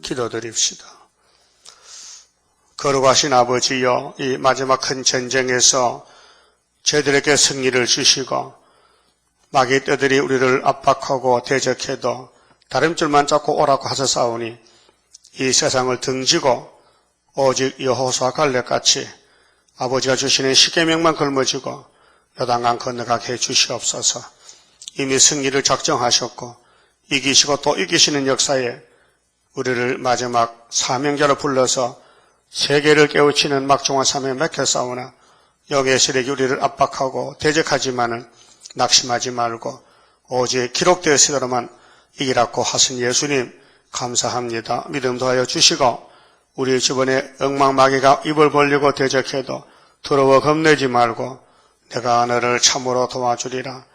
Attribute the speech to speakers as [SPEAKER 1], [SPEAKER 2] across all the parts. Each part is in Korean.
[SPEAKER 1] 기도드립시다. 거룩하신 아버지여, 이 마지막 큰 전쟁에서 저희들에게 승리를 주시고 마귀의 떼들이 우리를 압박하고 대적해도 다름줄만 잡고 오라고 하셨사오니 이 세상을 등지고 오직 여호수아 갈렙같이 아버지가 주시는 십계명만 걸머지고 요단강 건너가게 해주시옵소서. 이미 승리를 작정하셨고 이기시고 또 이기시는 역사에 우리를 마지막 사명자로 불러서 세계를 깨우치는 막중한 사명에 맡겼사오나 영의 세력이 우리를 압박하고 대적하지만은 낙심하지 말고 오직 기록되었으므로만 이기라고 하신 예수님 감사합니다. 믿음 더하여 주시고 우리 주변에 엉망마귀가 입을 벌리고 대적해도 두려워 겁내지 말고 내가 너를 참으로 도와주리라,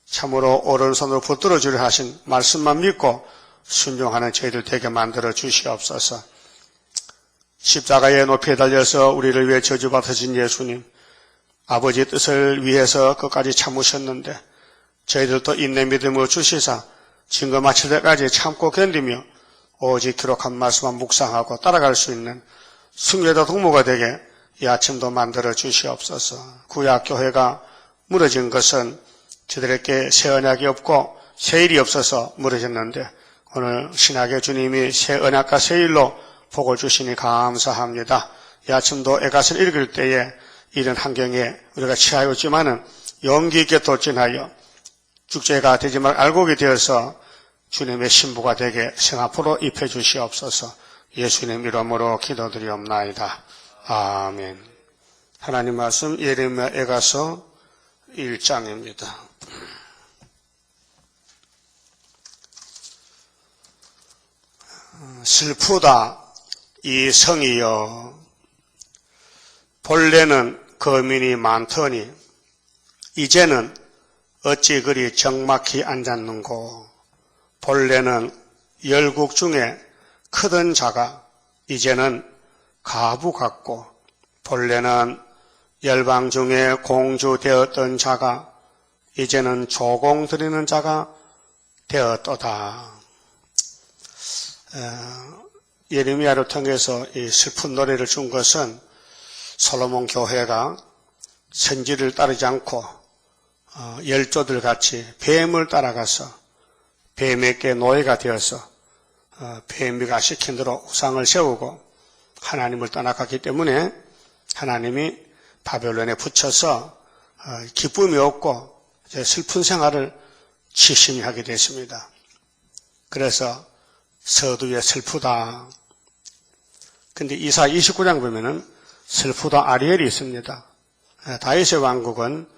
[SPEAKER 1] 참으로 오른손으로 붙들어 주리라 하신 말씀만 믿고 순종하는 저희들 되게 만들어 주시옵소서. 십자가에 높이 달려서 우리를 위해 저주받으신 예수님, 아버지의 뜻을 위해서 끝까지 참으셨는데 저희들도 인내 믿음을 주시사 증거 마칠 때까지 참고 견디며 오직 기록한 말씀만 묵상하고 따라갈 수 있는 승리자 동무가 되게 이 아침도 만들어 주시옵소서. 구약교회가 무너진 것은 저들에게 새 언약이 없고 새 일이 없어서 무너졌는데 오늘 신약의 주님이 새 언약과 새 일로 복을 주시니 감사합니다. 이 아침도 애갓을 읽을 때에 이런 환경에 우리가 처하여 있지만은 용기 있게 돌진하여 죽죄가 되지 말 알고게 되어서 주님의 신부가 되게 생앞으로 입혀 주시옵소서. 예수님 이름으로 기도드리옵나이다. 아멘. 하나님 말씀 예레미야 애가서 1장입니다. 슬프다 이 성이여, 본래는 거민이 많더니 이제는 어찌 그리 적막히 앉았는고. 본래는 열국 중에 크던 자가 이제는 가부 같고, 본래는 열방 중에 공주 되었던 자가 이제는 조공 드리는 자가 되었도다. 예레미야를 통해서 이 슬픈 노래를 준 것은 솔로몬 교회가 선지를 따르지 않고 열조들 같이 뱀을 따라가서 뱀에게 노예가 되어서 뱀이가 시킨 대로 우상을 세우고 하나님을 떠나갔기 때문에 하나님이 바벨론에 붙여서 기쁨이 없고 슬픈 생활을 치심히 하게 됐습니다. 그래서 서두에 슬프다. 근데 이사 29장 보면은 슬프다 아리엘이 있습니다. 다윗의 왕국은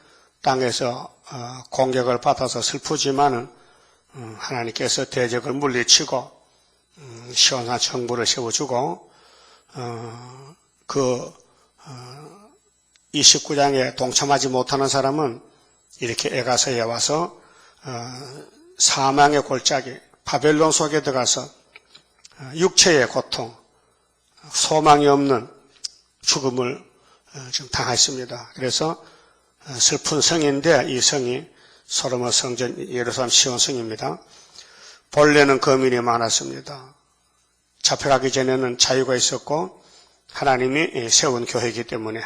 [SPEAKER 1] 땅에서 공격을 받아서 슬프지만은 하나님께서 대적을 물리치고 시온산 정부를 세워주고 그 29장에 동참하지 못하는 사람은 이렇게 애가서에 와서 사망의 골짜기 바벨론 속에 들어가서 육체의 고통, 소망이 없는 죽음을 지금 당했습니다. 그래서 슬픈 성인데 이 성이 솔로몬 성전 예루살렘 시온 성입니다. 본래는 거민이 많았습니다. 잡혀가기 전에는 자유가 있었고 하나님이 세운 교회이기 때문에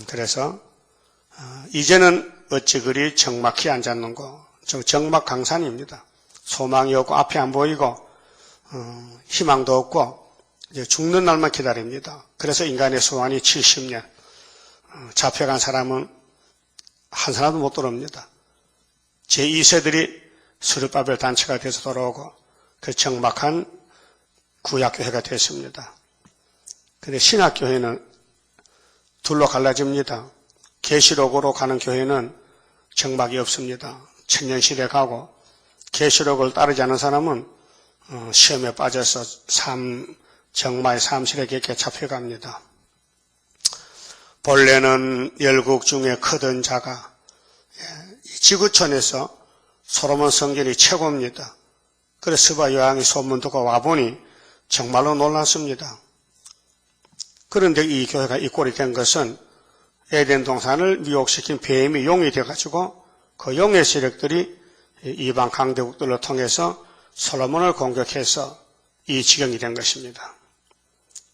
[SPEAKER 1] 그래서 이제는 어찌 그리 적막히 앉았는고. 적막 강산입니다. 소망이 없고 앞이 안 보이고 희망도 없고 이제 죽는 날만 기다립니다. 그래서 인간의 소원이 70년. 잡혀간 사람은 한 사람도 못 돌아옵니다. 제2세들이 스룹바벨 단체가 돼서 돌아오고 그 적막한 구약교회가 됐습니다. 그런데 신학교회는 둘로 갈라집니다. 계시록으로 가는 교회는 적막이 없습니다. 천년시대 가고 계시록을 따르지 않은 사람은 시험에 빠져서 정말 삶실에게 이렇게 잡혀갑니다. 본래는 열국 중에 크던 자가 지구촌에서 솔로몬 성전이 최고입니다. 그래서 스바 여왕이 소문 듣고 와보니 정말로 놀랐습니다. 그런데 이 교회가 이 꼴이 된 것은 에덴 동산을 미혹시킨 뱀이 용이 되어가지고 그 용의 세력들이 이방 강대국들을 통해서 솔로몬을 공격해서 이 지경이 된 것입니다.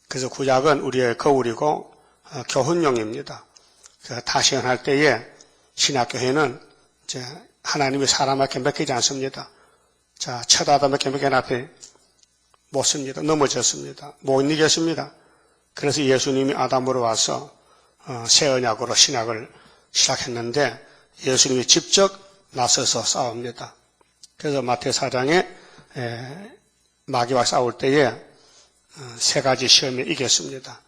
[SPEAKER 1] 그래서 구약은 우리의 거울이고 교훈용입니다. 다시언할 때에 신학교회는 이제 하나님이 사람에게 맡기지 않습니다. 자, 첫 아담에게 맡긴 앞에 못 씁니다. 넘어졌습니다. 못 이겼습니다. 그래서 예수님이 아담으로 와서 새 언약으로 신학을 시작했는데 예수님이 직접 나서서 싸웁니다. 그래서 마태 4장에 마귀와 싸울 때에 세 가지 시험에 이겼습니다.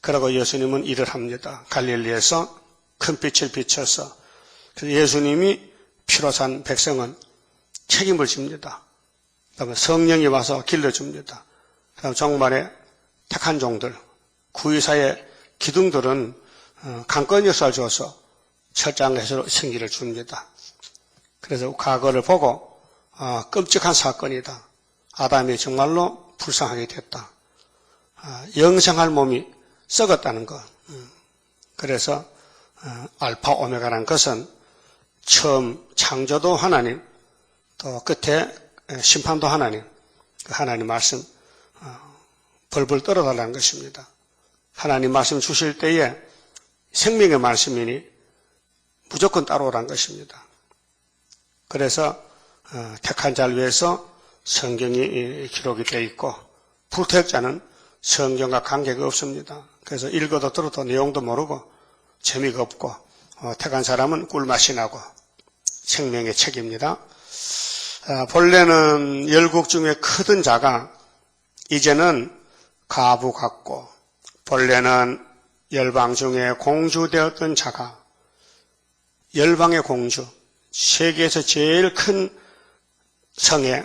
[SPEAKER 1] 그러고 예수님은 일을 합니다. 갈릴리에서 큰 빛을 비춰서. 그래서 예수님이 피로 산 백성은 책임을 집니다. 그다음에 성령이 와서 길러줍니다. 그다음 정말에 택한 종들, 구의사의 기둥들은 강권 역사를 줘서 철장에서 승리를 줍니다. 그래서 과거를 보고 끔찍한 사건이다. 아담이 정말로 불쌍하게 됐다. 영생할 몸이 썩었다는 것. 그래서 알파 오메가라는 것은 처음 창조도 하나님, 또 끝에 심판도 하나님, 그 하나님 말씀 벌벌 떨어달라는 것입니다. 하나님 말씀 주실 때에 생명의 말씀이니 무조건 따라오라는 것입니다. 그래서 택한 자를 위해서 성경이 기록이 되어 있고 불택자는 성경과 관계가 없습니다. 그래서 읽어도 들어도 내용도 모르고 재미가 없고 택한 사람은 꿀맛이 나고 생명의 책입니다. 본래는 열국 중에 크던 자가 이제는 가부 같고 본래는 열방 중에 공주되었던 자가 열방의 공주, 세계에서 제일 큰 성의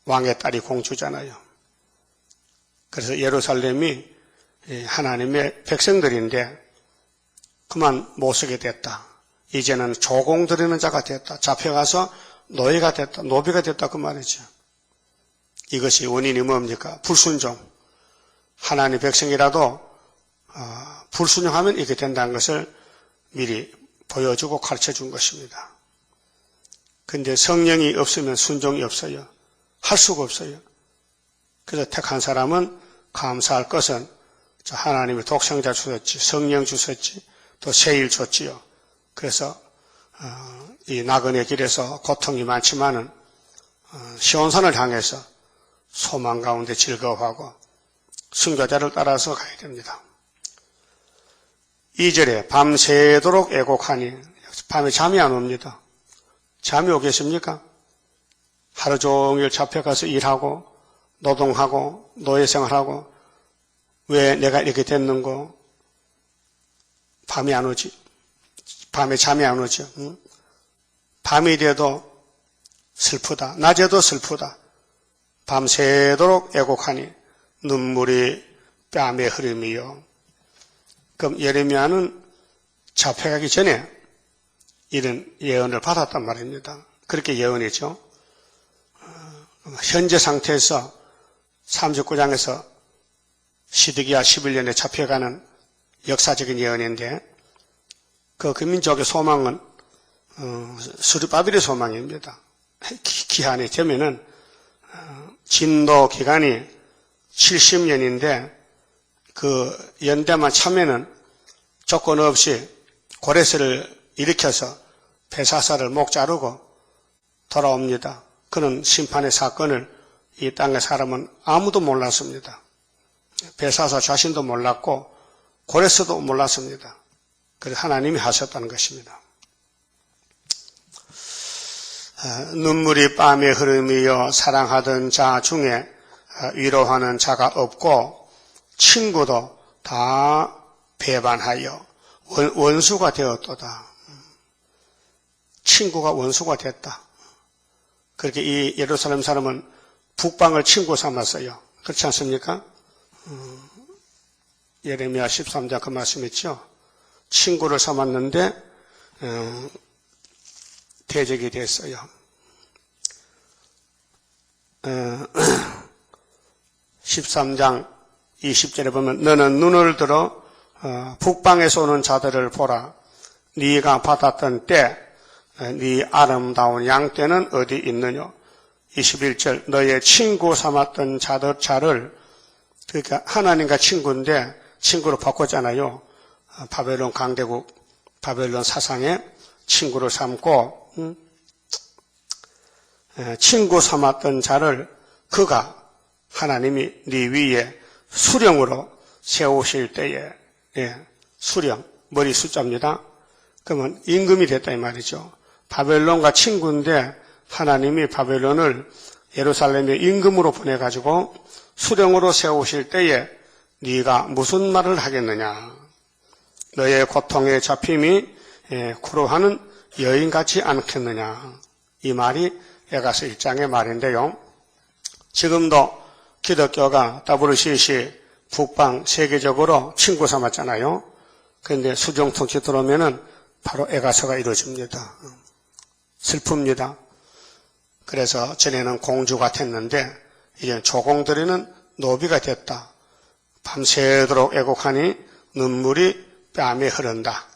[SPEAKER 1] 왕의 딸이 공주잖아요. 그래서 예루살렘이 하나님의 백성들인데 그만 못 쓰게 됐다. 이제는 조공 드리는 자가 됐다. 잡혀가서 노예가 됐다. 노비가 됐다 그 말이죠. 이것이 원인이 뭡니까? 불순종. 하나님 백성이라도 불순종하면 이렇게 된다는 것을 미리 보여주고 가르쳐준 것입니다. 그런데 성령이 없으면 순종이 없어요. 할 수가 없어요. 그래서 택한 사람은 감사할 것은 하나님이 독생자 주셨지, 성령 주셨지, 또 세일 줬지요. 그래서 이 나그네 길에서 고통이 많지만은 시온산을 향해서 소망 가운데 즐거워하고 순교자를 따라서 가야 됩니다. 2절에 밤새도록 애곡하니 밤에 잠이 안 옵니다. 잠이 오겠습니까? 하루 종일 잡혀가서 일하고 노동하고 노예생활하고 왜 내가 이렇게 됐는고 밤이 안 오지? 밤에 잠이 안 오죠. 응? 밤이 돼도 슬프다. 낮에도 슬프다. 밤새도록 애곡하니 눈물이 뺨에 흐름이요. 그럼 예레미야는 잡혀가기 전에 이런 예언을 받았단 말입니다. 그렇게 예언이죠. 현재 상태에서 39장에서 시드기야 11년에 잡혀가는 역사적인 예언인데 그 민족의 소망은 수리바들의 소망입니다. 기한이 되면은 진도 기간이 70년인데 그 연대만 참여는 조건 없이 고레스를 일으켜서 폐사사를 목 자르고 돌아옵니다. 그는 심판의 사건을 이 땅의 사람은 아무도 몰랐습니다. 폐사사 자신도 몰랐고 고레스도 몰랐습니다. 그래서 하나님이 하셨다는 것입니다. 눈물이 뺨에 흐름이여 사랑하던 자 중에 위로하는 자가 없고 친구도 다 배반하여 원수가 되었도다. 친구가 원수가 됐다. 그렇게 이 예루살렘 사람은 북방을 친구 삼았어요. 그렇지 않습니까? 예레미야 13장 그 말씀 있죠. 친구를 삼았는데 대적이 됐어요. 13장 20절에 보면 너는 눈을 들어 북방에서 오는 자들을 보라. 네가 받았던 때 네 아름다운 양떼는 어디 있느냐. 21절 너의 친구 삼았던 자를 그러니까 하나님과 친구인데 친구로 바꿨잖아요. 바벨론 강대국 바벨론 사상의 친구를 삼고 친구 삼았던 자를 그가 하나님이 네 위에 수령으로 세우실 때에 수령 머리 숫자입니다. 그러면 임금이 됐다 이 말이죠. 바벨론과 친구인데 하나님이 바벨론을 예루살렘의 임금으로 보내가지고 수령으로 세우실 때에 네가 무슨 말을 하겠느냐. 너의 고통에 잡힘이 쿠로하는 여인 같지 않겠느냐. 이 말이 에가서 1장의 말인데요. 지금도 기독교가 WCC 북방 세계적으로 친구 삼았잖아요. 그런데 수정통치 들어오면은 바로 에가서가 이루어집니다. 슬픕니다. 그래서 전에는 공주 같았는데 이제 조공들이는 노비가 됐다. 밤새도록 애곡하니 눈물이 뺨에 흐른다.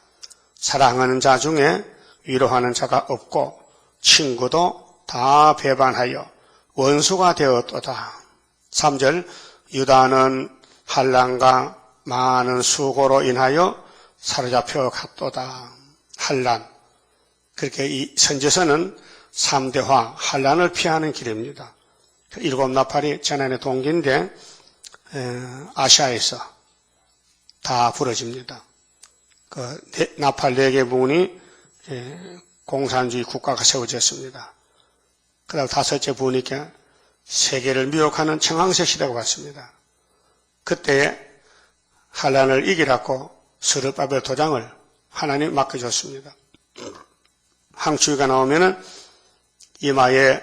[SPEAKER 1] 사랑하는 자 중에 위로하는 자가 없고 친구도 다 배반하여 원수가 되었도다. 3절 유다는 환난과 많은 수고로 인하여 사로잡혀 갔도다. 환난. 그렇게 이 선지서는 3대화 환난을 피하는 길입니다. 7나팔이 재난의 동기인데 아시아에서 다 부러집니다. 그 나팔 4개 부분이 공산주의 국가가 세워졌습니다. 그 다음 5째 부분이니까 세계를 미혹하는 청황세 시대가 왔습니다. 그때에 환난을 이기라고 스룹바벨 도장을 하나님 맡겨줬습니다. 항추위가 나오면은 이마에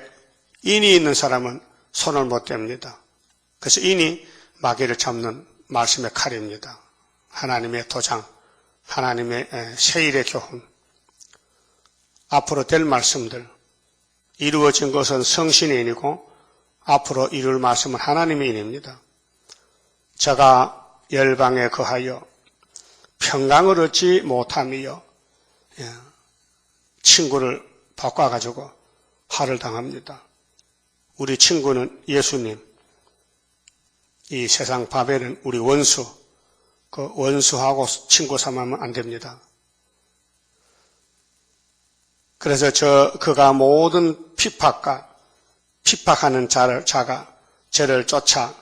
[SPEAKER 1] 인이 있는 사람은 손을 못 댑니다. 그래서 인이 마귀를 잡는 말씀의 칼입니다. 하나님의 도장, 하나님의 세일의 교훈, 앞으로 될 말씀들, 이루어진 것은 성신의 인이고 앞으로 이룰 말씀은 하나님의 인입니다. 저가 열방에 거하여 평강을 얻지 못하며 친구를 바꿔가지고 화를 당합니다. 우리 친구는 예수님, 이 세상 바벨은 우리 원수, 그 원수하고 친구 삼으면 안 됩니다. 그래서 그가 모든 핍박하는 자가 저를 쫓아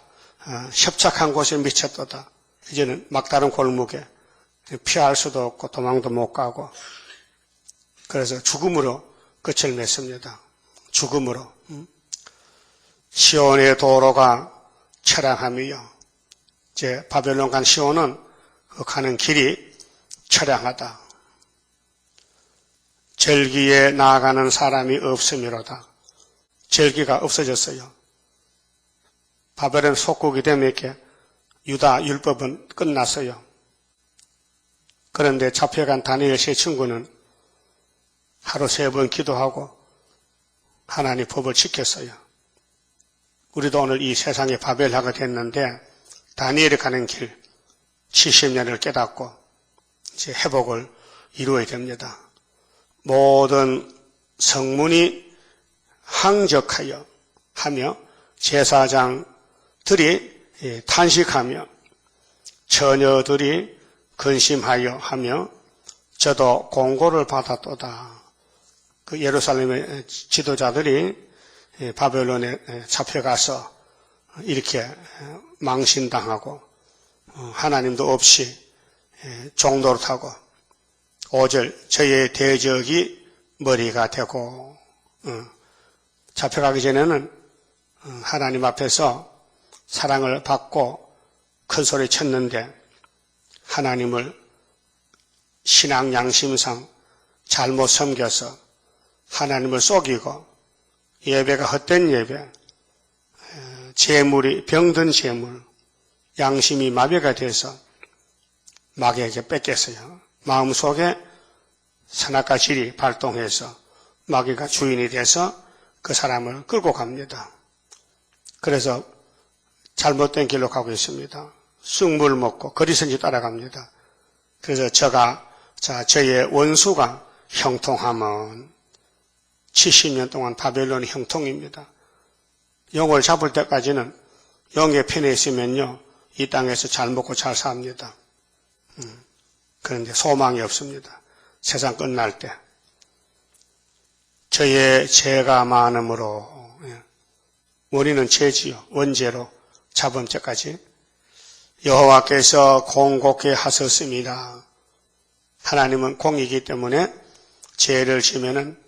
[SPEAKER 1] 협착한 곳에 미쳤도다. 이제는 막다른 골목에 피할 수도 없고 도망도 못 가고 그래서 죽음으로 끝을 맺습니다. 죽음으로. 시온의 도로가 처량하며 이제 바벨론 간 시온은 가는 길이 처량하다. 절기에 나아가는 사람이 없음이로다. 절기가 없어졌어요. 바벨론 속국이 되면 이렇게 유다 율법은 끝났어요. 그런데 잡혀간 다니엘 세 친구는 하루 3번 기도하고 하나님 법을 지켰어요. 우리도 오늘 이 세상에 바벨하게 됐는데 다니엘이 가는 길 70년을 깨닫고 이제 회복을 이루어야 됩니다. 모든 성문이 항적하여 하며 제사장들이 탄식하며 처녀들이 근심하여 하며 저도 공고를 받았도다. 그 예루살렘의 지도자들이 바벨론에 잡혀가서 이렇게 망신당하고 하나님도 없이 종노릇하고 5절 저의 대적이 머리가 되고 잡혀가기 전에는 하나님 앞에서 사랑을 받고 큰 소리 쳤는데 하나님을 신앙 양심상 잘못 섬겨서 하나님을 속이고 예배가 헛된 예배, 재물이 병든 재물, 양심이 마비가 돼서 마귀에게 뺏겼어요. 마음속에 선악과 질이 발동해서 마귀가 주인이 돼서 그 사람을 끌고 갑니다. 그래서 잘못된 길로 가고 있습니다. 쑥물 먹고 거리선지 따라갑니다. 그래서 저의 원수가 형통하면 70년 동안 바벨론이 형통입니다. 영을 잡을 때까지는 영의 편에 있으면요, 이 땅에서 잘 먹고 잘 삽니다. 그런데 소망이 없습니다. 세상 끝날 때. 저의 죄가 많음으로, 원인은 죄지요. 원죄로 잡은 죄까지. 여호와께서 공곡히 하셨습니다. 하나님은 공이기 때문에 죄를 지면은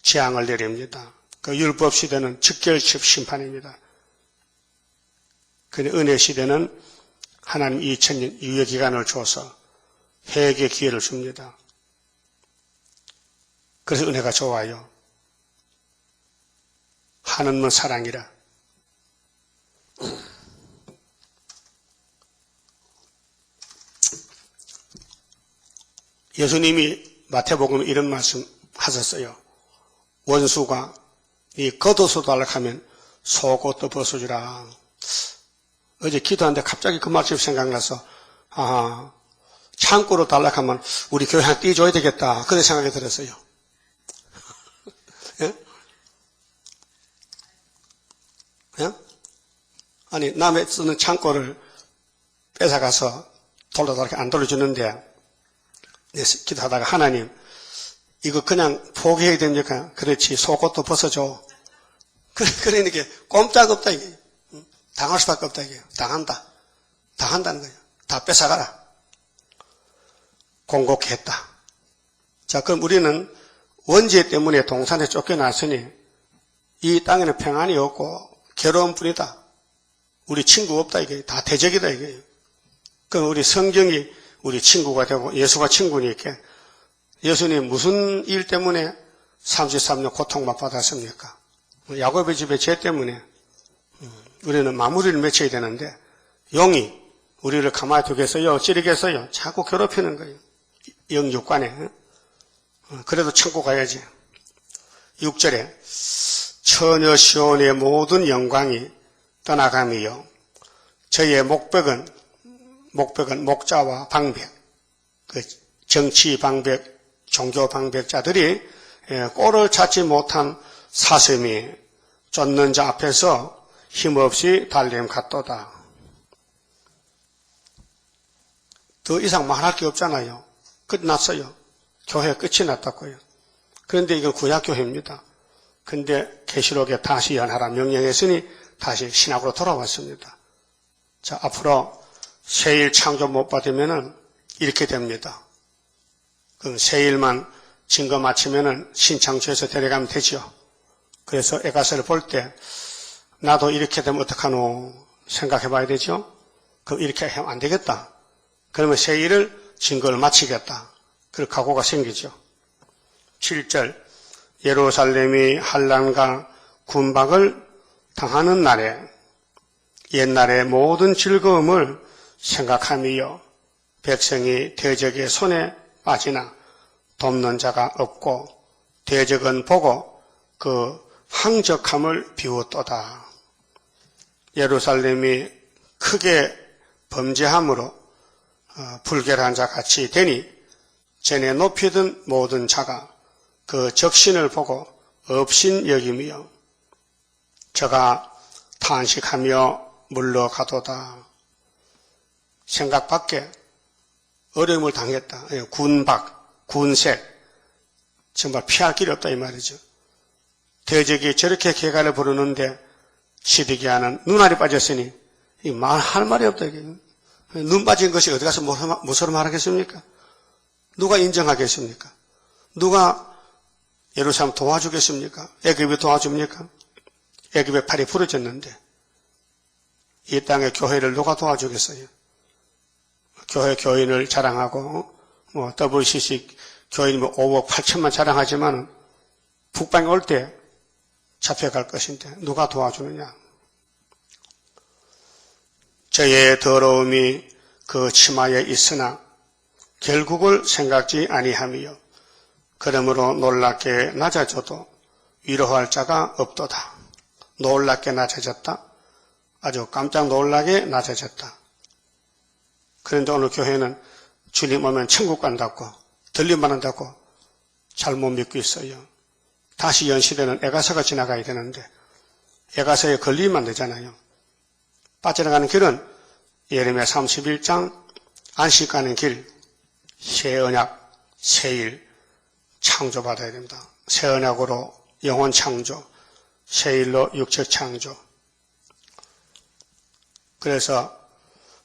[SPEAKER 1] 재앙을 내립니다. 그 율법 시대는 즉결 심판입니다. 근데 은혜 시대는 하나님 2000년 유예 기간을 줘서 회개 기회를 줍니다. 그래서 은혜가 좋아요. 하늘은 사랑이라. 예수님이 마태복음에 이런 말씀 하셨어요. 원수가 이 겉옷을 달라하면 속옷도 벗어주라. 어제 기도하는데 갑자기 그 말씀이 생각나서 창고로 달라하면 우리 교회 하나 띄줘야 되겠다. 그런 생각이 들었어요. 예? 예? 아니 남의 쓰는 창고를 뺏어가서 돌려달라고 안 돌려주는데 기도하다가 하나님 이거 그냥 포기해야 됩니까? 그렇지 속옷도 벗어줘. 그러니까 꼼짝없다 이게. 당할 수밖에 없다 이게. 당한다는 거예요. 다 뺏어가라. 공곡히 했다. 자, 그럼 우리는 원죄 때문에 동산에 쫓겨났으니 이 땅에는 평안이 없고 괴로운 뿐이다. 우리 친구 없다 이게. 다 대적이다 이게. 그럼 우리 성경이 우리 친구가 되고 예수가 친구니까 예수님 무슨 일 때문에 33년 고통만 받았습니까? 야곱의 집의 죄 때문에. 우리는 마무리를 맺혀야 되는데 용이 우리를 가만히 두겠어요? 찌르겠어요? 자꾸 괴롭히는 거예요. 영육관에. 그래도 천국 가야지. 6절에 처녀 시온의 모든 영광이 떠나감이요 저의 목벽은 목자와 방백, 그 정치 방백, 종교 방백자들이 꼴을 찾지 못한 사슴이 쫓는 자 앞에서 힘없이 달림 같도다. 더 이상 말할 게 없잖아요. 끝났어요. 교회 끝이 났다고요. 그런데 이건 구약교회입니다. 그런데 계시록에 다시 연하라 명령했으니 다시 신학으로 돌아왔습니다. 자, 앞으로 세일 창조 못 받으면은 이렇게 됩니다. 그럼 세일만 증거 마치면은 신창조에서 데려가면 되죠. 그래서 에가서를 볼 때 나도 이렇게 되면 어떡하노 생각해 봐야 되죠. 그럼 이렇게 하면 안 되겠다. 그러면 세일을 증거를 마치겠다. 그럴 각오가 생기죠. 7절 예루살렘이 환난과 군박을 당하는 날에 옛날의 모든 즐거움을 생각하며 백성이 대적의 손에 빠지나 돕는 자가 없고 대적은 보고 그 항적함을 비웃도다. 예루살렘이 크게 범죄함으로 불결한 자같이 되니 전에 높이던 모든 자가 그 적신을 보고 업신 여기며 저가 탄식하며 물러가도다. 생각 밖에 어려움을 당했다. 군박, 군색 정말 피할 길이 없다 이 말이죠. 대적이 저렇게 개가를 부르는데 시드기야는 눈알이 빠졌으니 할 말이 없다. 눈 빠진 것이 어디 가서 무엇으로 말하겠습니까? 누가 인정하겠습니까? 누가 예루살렘 도와주겠습니까? 애굽이 도와줍니까? 애굽의 팔이 부러졌는데 이 땅의 교회를 누가 도와주겠어요? 교회 교인을 자랑하고 WCC 교인 5억 8천만 자랑하지만 북방에 올 때 잡혀갈 것인데 누가 도와주느냐? 저의 더러움이 그 치마에 있으나 결국을 생각지 아니하며 그러므로 놀랍게 낮아져도 위로할 자가 없도다. 놀랍게 낮아졌다. 아주 깜짝 놀라게 낮아졌다. 그런데 오늘 교회는 주님 오면 천국 간다고 들림만 한다고 잘못 믿고 있어요. 다시 연시대는 에가서가 지나가야 되는데 애가서에 걸리면 안 되잖아요. 빠져나가는 길은 예레미야 31장 안식 가는 길, 새 언약, 새 일 창조받아야 됩니다. 새 언약으로 영혼 창조, 새 일로 육체 창조. 그래서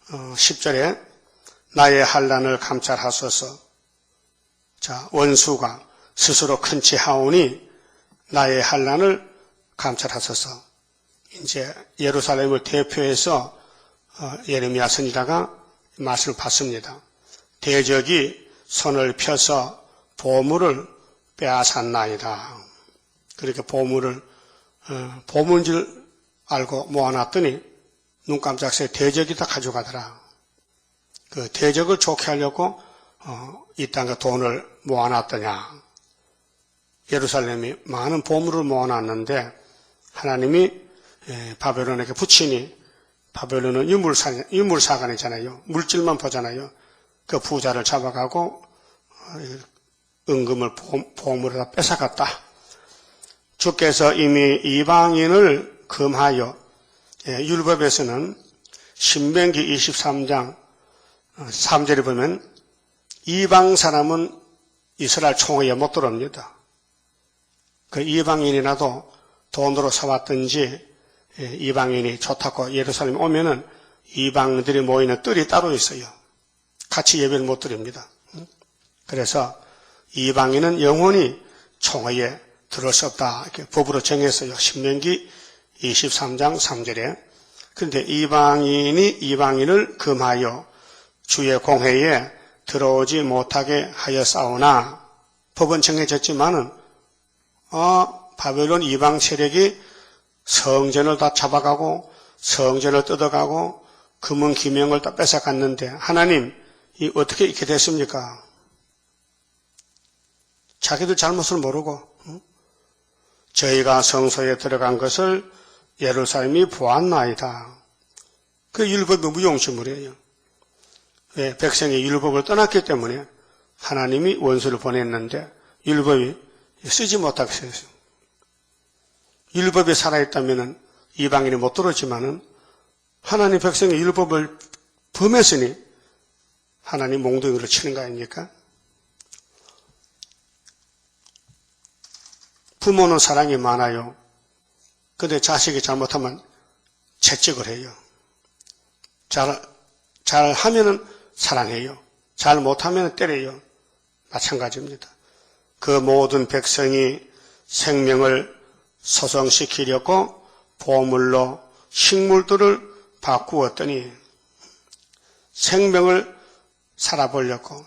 [SPEAKER 1] 10절에 나의 환난을 감찰하소서. 자, 원수가 스스로 큰 체하오니 나의 환난을 감찰하소서. 이제 예루살렘을 대표해서 예레미야 선지자가 말씀을 받습니다. 대적이 손을 펴서 보물을 빼앗았나이다. 그렇게 보물인 줄 알고 모아놨더니 눈 깜짝 새에 대적이 다 가져가더라. 그 대적을 좋게 하려고 이 땅에 돈을 모아놨더냐. 예루살렘이 많은 보물을 모아놨는데 하나님이 바벨론에게 붙이니 바벨론은 유물사관이잖아요. 물질만 보잖아요. 그 부자를 잡아가고 은금을 보물에다 뺏어갔다. 주께서 이미 이방인을 금하여 율법에서는 신명기 23장 3절에 보면 이방 사람은 이스라엘 총회에 못 들어옵니다. 그 이방인이라도 돈으로 사왔든지 이방인이 좋다고 예루살렘에 오면은 이방들이 모이는 뜰이 따로 있어요. 같이 예배를 못 드립니다. 그래서 이방인은 영원히 총회에 들어올 수 없다. 이렇게 법으로 정했어요. 신명기 23장 3절에. 그런데 이방인이 이방인을 금하여 주의 공회에 들어오지 못하게 하였사오나 법은 정해졌지만은 바벨론 이방 세력이 성전을 다 잡아가고 성전을 뜯어가고 금은 기명을 다 뺏어갔는데 하나님 이 어떻게 이렇게 됐습니까? 자기들 잘못을 모르고 저희가 성소에 들어간 것을 예루살렘이 보았나이다. 그 율법이 무용지물이에요. 왜? 백성이 율법을 떠났기 때문에 하나님이 원수를 보냈는데 율법이 쓰지 못하게 했어요. 율법이 살아있다면 이방인이 못 들었지만은 하나님 백성이 율법을 범했으니 하나님 몽둥이를 치는 거 아닙니까? 부모는 사랑이 많아요. 근데 자식이 잘못하면 채찍을 해요. 잘 하면은 사랑해요. 잘 못하면 때려요. 마찬가지입니다. 그 모든 백성이 생명을 소성시키려고 보물로 식물들을 바꾸었더니 생명을 살아보려고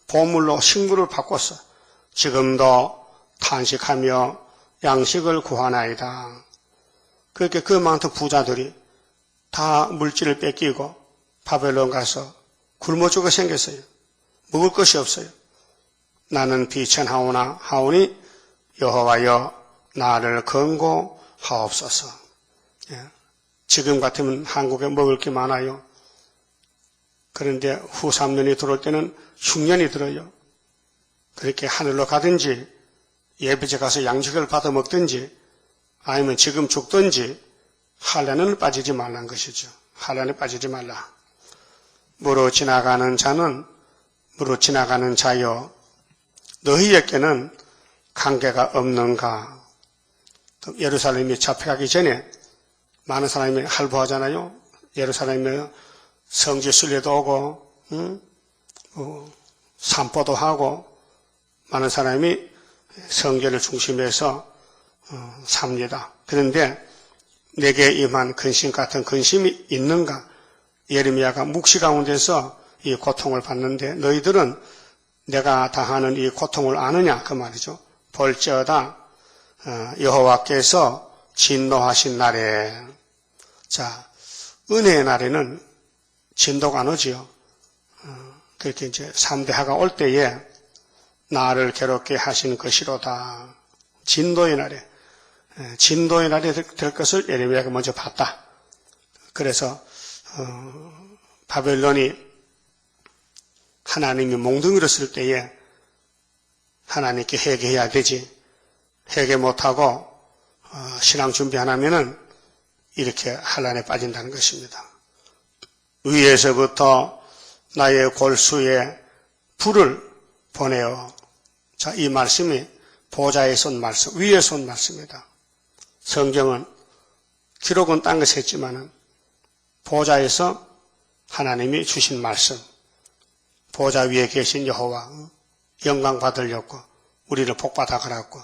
[SPEAKER 1] 보물로 식물을 바꿨어. 지금도 탄식하며 양식을 구하나이다. 그렇게 그 많은 부자들이 다 물질을 뺏기고 바벨론 가서 굶어 죽어 생겼어요. 먹을 것이 없어요. 나는 비천하오나 하오니 여호와여 나를 권고하옵소서. 지금 같으면 한국에 먹을 게 많아요. 그런데 후 3년이 들어올 때는 흉년이 들어요. 그렇게 하늘로 가든지 예배제 가서 양식을 받아 먹든지 아니면 지금 죽든지 환난은 빠지지 말라는 것이죠. 환난에 빠지지 말라. 무로 지나가는 자는 무로 지나가는 자여 너희에게는 관계가 없는가. 예루살렘이 잡혀가기 전에 많은 사람이 할부하잖아요. 예루살렘에 성지 순례도 오고 산보도 하고 많은 사람이 성전을 중심해서 삽니다. 그런데 내게 임한 근심 같은 근심이 있는가? 예레미야가 묵시 가운데서 이 고통을 받는데 너희들은 내가 당하는 이 고통을 아느냐? 그 말이죠. 볼지어다 여호와께서 진노하신 날에. 자, 은혜의 날에는 진도가 안 오지요. 그렇게 이제 3대하가 올 때에 나를 괴롭게 하신 것이로다. 진도의 날에 될 것을 예레미야가 먼저 봤다. 그래서 바벨론이 하나님이 몽둥이를 쓸 때에 하나님께 회개해야 되지. 회개 못하고 신앙 준비 안 하면은 이렇게 환란에 빠진다는 것입니다. 위에서부터 나의 골수에 불을 보내어. 자, 이 말씀이 보좌에서 온 말씀, 위에서 온 말씀입니다. 성경은 기록은 딴 것을 했지만은 보좌에서 하나님이 주신 말씀, 보좌 위에 계신 여호와 영광 받으려고 우리를 복받아 가라고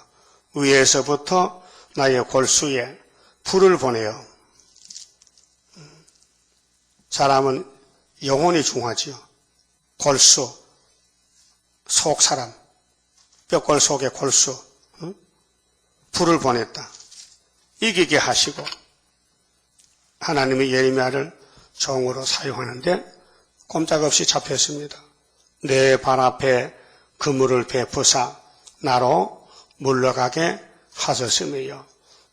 [SPEAKER 1] 위에서부터 나의 골수에 불을 보내어. 사람은 영혼이 중요하지요. 골수, 속 사람, 뼈골 속에 골수, 불을 보냈다. 이기게 하시고 하나님이 예레미야를 종으로 사용하는데 꼼짝없이 잡혔습니다. 내 발 앞에 그물을 베푸사 나로 물러가게 하셨으며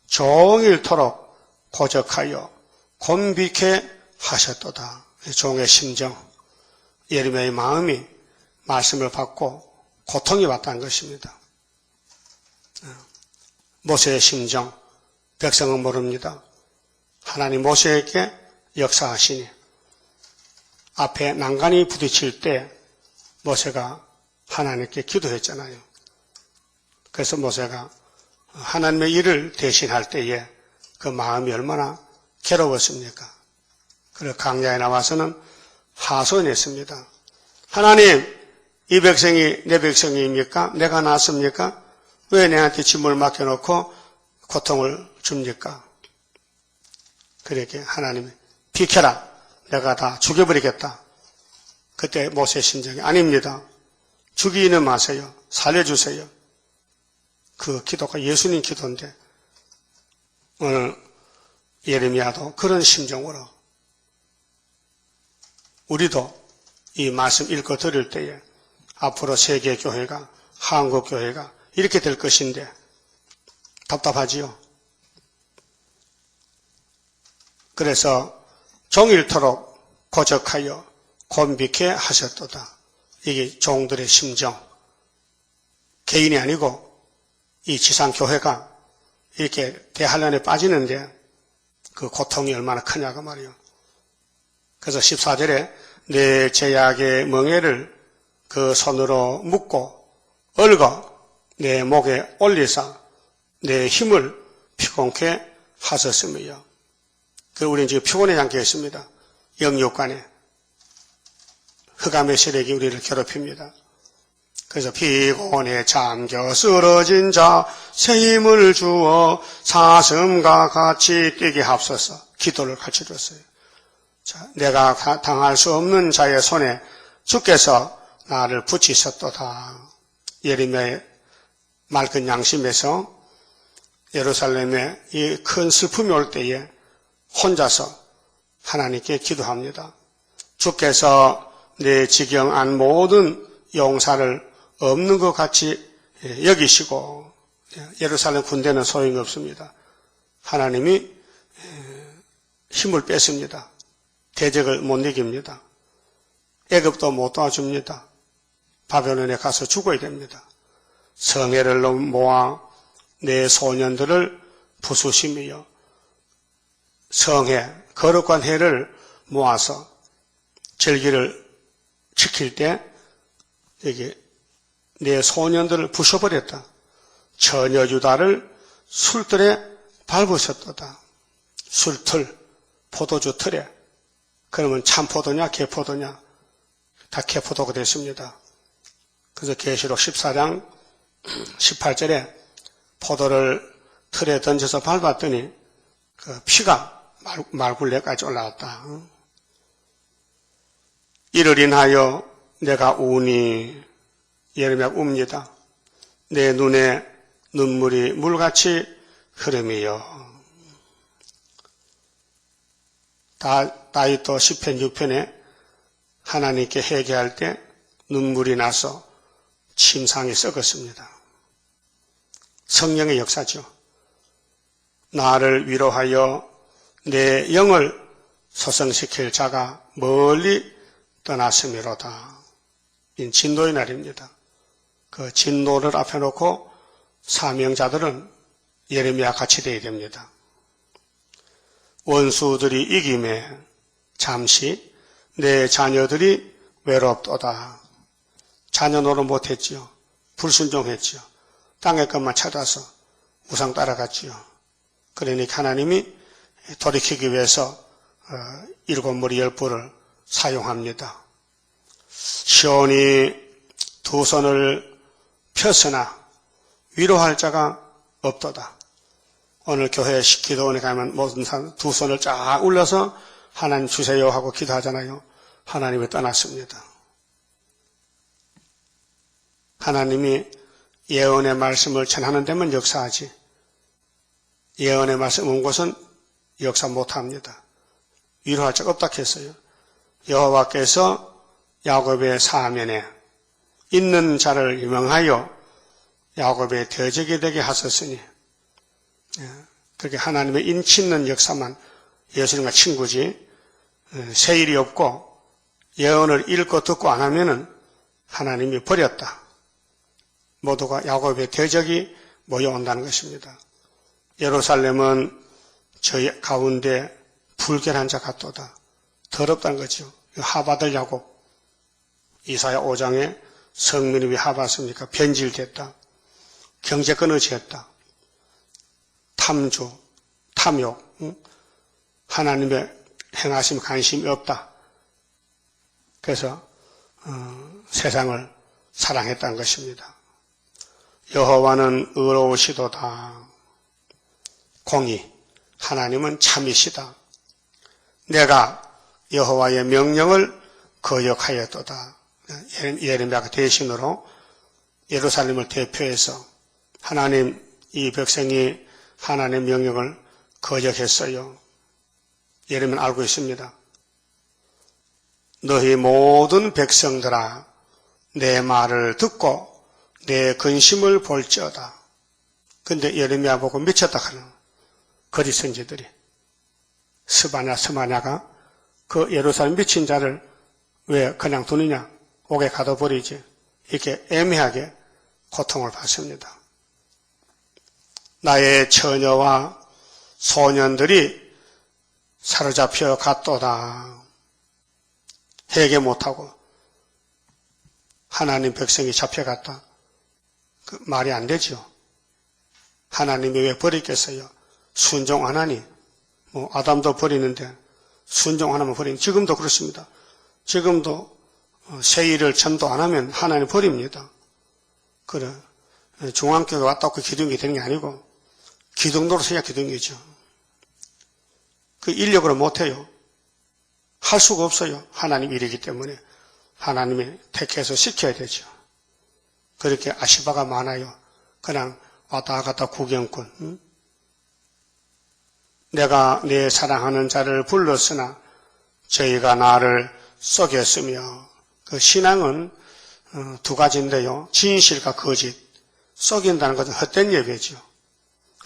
[SPEAKER 1] 종일토록 고적하여 곤비케 하셨도다. 종의 심정, 예레미야의 마음이 말씀을 받고 고통이 왔다는 것입니다. 모세의 심정, 백성은 모릅니다. 하나님 모세에게 역사하시니 앞에 난간이 부딪힐 때 모세가 하나님께 기도했잖아요. 그래서 모세가 하나님의 일을 대신할 때에 그 마음이 얼마나 괴로웠습니까? 그래서 강야에 나와서는 하소연했습니다. 하나님, 이 백성이 내 백성입니까? 내가 낳았습니까? 왜 내한테 짐을 맡겨놓고 고통을 줍니까? 그렇게 하나님이 비켜라. 내가 다 죽여버리겠다. 그때 모세의 심정이 아닙니다. 죽이는 마세요. 살려주세요. 그 기도가 예수님 기도인데 오늘 예레미야도 그런 심정으로 우리도 이 말씀 읽어 드릴 때에 앞으로 세계교회가 한국교회가 이렇게 될 것인데 답답하지요. 그래서 종일토록 고적하여 곤비케 하셨도다. 이게 종들의 심정. 개인이 아니고 이 지상교회가 이렇게 대환란에 빠지는데 그 고통이 얼마나 크냐고 말이요. 그래서 14절에 내 제약의 멍에를 그 손으로 묶고 얽어 내 목에 올리사 내 힘을 피곤케 하셨으며. 그 우리는 지금 피곤하지 않겠습니다. 영육간에 흑암의 세력이 우리를 괴롭힙니다. 그래서 피곤에 잠겨 쓰러진 자 새 힘을 주어 사슴과 같이 뛰게 하옵소서. 기도를 가르쳐줬어요. 자, 내가 당할 수 없는 자의 손에 주께서 나를 붙이셨도다. 예레미야의 맑은 양심에서 예루살렘에 이 큰 슬픔이 올 때에 혼자서 하나님께 기도합니다. 주께서 내 지경 안 모든 용사를 없는 것 같이 여기시고 예루살렘 군대는 소용이 없습니다. 하나님이 힘을 뺐습니다. 대적을 못 이깁니다. 애굽도 못 도와줍니다. 바벨론에 가서 죽어야 됩니다. 성회를 모아 내 소년들을 부수시며 성회, 거룩한 회를 모아서 절기를 지킬 때 여기 내 소년들을 부셔버렸다. 처녀 유다를 술틀에 밟으셨도다. 술틀, 포도주 틀에. 그러면 참포도냐 개포도냐 다 개포도가 됐습니다. 그래서 계시록 14장 18절에 포도를 틀에 던져서 밟았더니 그 피가 말굴레까지 올라왔다. 이를 인하여 내가 우니 예레미야 웁니다. 내 눈에 눈물이 물같이 흐름이여. 다윗도 시편 6편에 하나님께 회개할 때 눈물이 나서 침상이 썩었습니다. 성령의 역사죠. 나를 위로하여 내 영을 소성시킬 자가 멀리 떠났음이로다. 이 진노의 날입니다. 그 진노를 앞에 놓고 사명자들은 예레미야 같이 되어야 됩니다. 원수들이 이김에 잠시 내 자녀들이 외롭도다. 자녀 노릇 못했지요. 불순종했지요. 땅의 것만 찾아서 우상 따라갔지요. 그러니까 하나님이 돌이키기 위해서 일곱 머리 열 뿔을 사용합니다. 시온이 두 손을 펴서나 위로할 자가 없도다. 오늘 교회 기도원에 가면 모든 사람 두 손을 쫙 올려서 하나님 주세요 하고 기도하잖아요. 하나님이 떠났습니다. 하나님이 예언의 말씀을 전하는 데만 역사하지 예언의 말씀 온 곳은 역사 못합니다. 위로할 자가 없다 했어요. 여호와께서 야곱의 사면에 있는 자를 유명하여 야곱의 대적이 되게 하셨으니 그렇게 하나님의 인치 있는 역사만 예수님과 친구지 새 일이 없고 예언을 읽고 듣고 안 하면은 하나님이 버렸다. 모두가 야곱의 대적이 모여온다는 것입니다. 예루살렘은 저희 가운데 불결한 자 같도다. 더럽다는 거죠. 하받을 야곱. 이사야 5장에 성민이 왜 하받습니까? 변질됐다. 경제 끊어지었다. 탐주, 탐욕, 하나님의 행하심 관심이 없다. 그래서 세상을 사랑했다는 것입니다. 여호와는 의로우시도다. 공의, 하나님은 참이시다. 내가 여호와의 명령을 거역하였도다. 예레미야가 대신으로 예루살렘을 대표해서 하나님, 이 백성이 하나님의 명령을 거역했어요. 예레미야는 알고 있습니다. 너희 모든 백성들아 내 말을 듣고 내 근심을 볼지어다. 근데 예레미야 보고 미쳤다 하는 거짓 선지들이 스바냐 스마냐가 그 예루살렘 미친 자를 왜 그냥 두느냐? 옥에 가둬버리지. 이렇게 애매하게 고통을 받습니다. 나의 처녀와 소년들이 사로잡혀 갔도다. 회개 못하고 하나님 백성이 잡혀갔다. 그 말이 안 되죠. 하나님이 왜 버리겠어요? 순종 안 하니? 아담도 버리는데 순종 안 하면 버리니 지금도 그렇습니다. 지금도 세일을 전도 안 하면 하나님 버립니다. 그래 중앙교회 왔다고 기둥이 되는 게 아니고 기둥도로 서야 기둥이죠. 그 인력으로 못해요. 할 수가 없어요. 하나님 일이기 때문에 하나님이 택해서 시켜야 되죠. 그렇게 아시바가 많아요. 그냥 왔다 갔다 구경꾼. 내가 내 사랑하는 자를 불렀으나 저희가 나를 속였으며 그 신앙은 두 가지인데요. 진실과 거짓. 속인다는 것은 헛된 예배죠.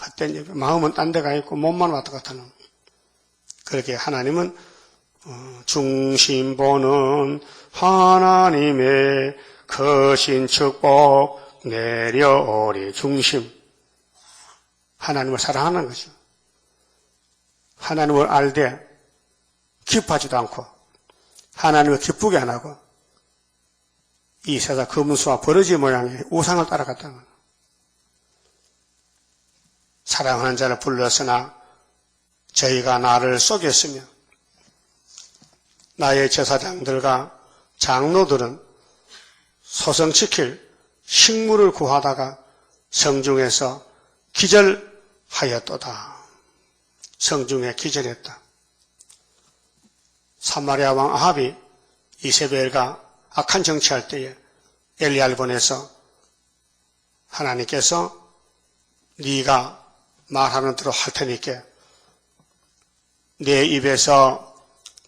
[SPEAKER 1] 헛된 예배. 마음은 딴 데가 있고 몸만 왔다 갔다 하는. 그렇게 하나님은 중심 보는 하나님의 거신 축복 내려오리. 중심. 하나님을 사랑하는 거죠. 하나님을 알되 기뻐하지도 않고 하나님을 기쁘게 안 하고 이 세상 검은수와 버러지 모양의 우상을 따라갔다는 거예요. 사랑하는 자를 불렀으나 저희가 나를 속였으며 나의 제사장들과 장로들은 소성시킬 식물을 구하다가 성중에서 기절하였도다. 성중에 기절했다. 사마리아 왕 아합이 이세벨과 악한 정치할 때에 엘리야를 보내서 하나님께서 네가 말하는 대로 할 테니까 내 입에서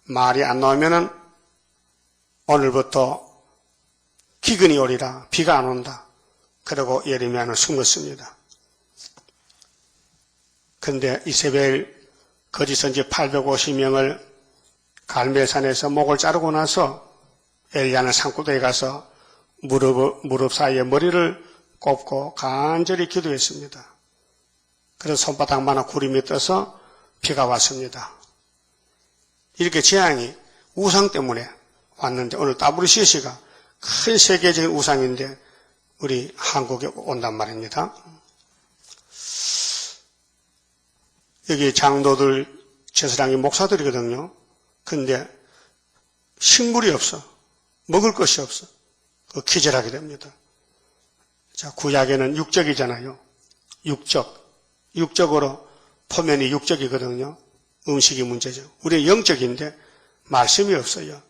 [SPEAKER 1] 말이 안 나오면은 오늘부터 기근이 오리라. 비가 안 온다. 그러고 예레미야는 숨었습니다. 그런데 이세벨 거짓 선지 850명을 갈멜산에서 목을 자르고 나서 엘리야는 산구도에 가서 무릎 사이에 머리를 꼽고 간절히 기도했습니다. 그래서 손바닥만한 구름이 떠서 비가 왔습니다. 이렇게 재앙이 우상 때문에 왔는데 오늘 WCC가 큰 세계적인 우상인데 우리 한국에 온단 말입니다. 여기 장로들, 제사장이 목사들이거든요. 근데 식물이 없어. 먹을 것이 없어. 기절하게 됩니다. 자, 구약에는 육적이잖아요. 육적으로 포면이 육적이거든요. 음식이 문제죠. 우리는 영적인데 말씀이 없어요.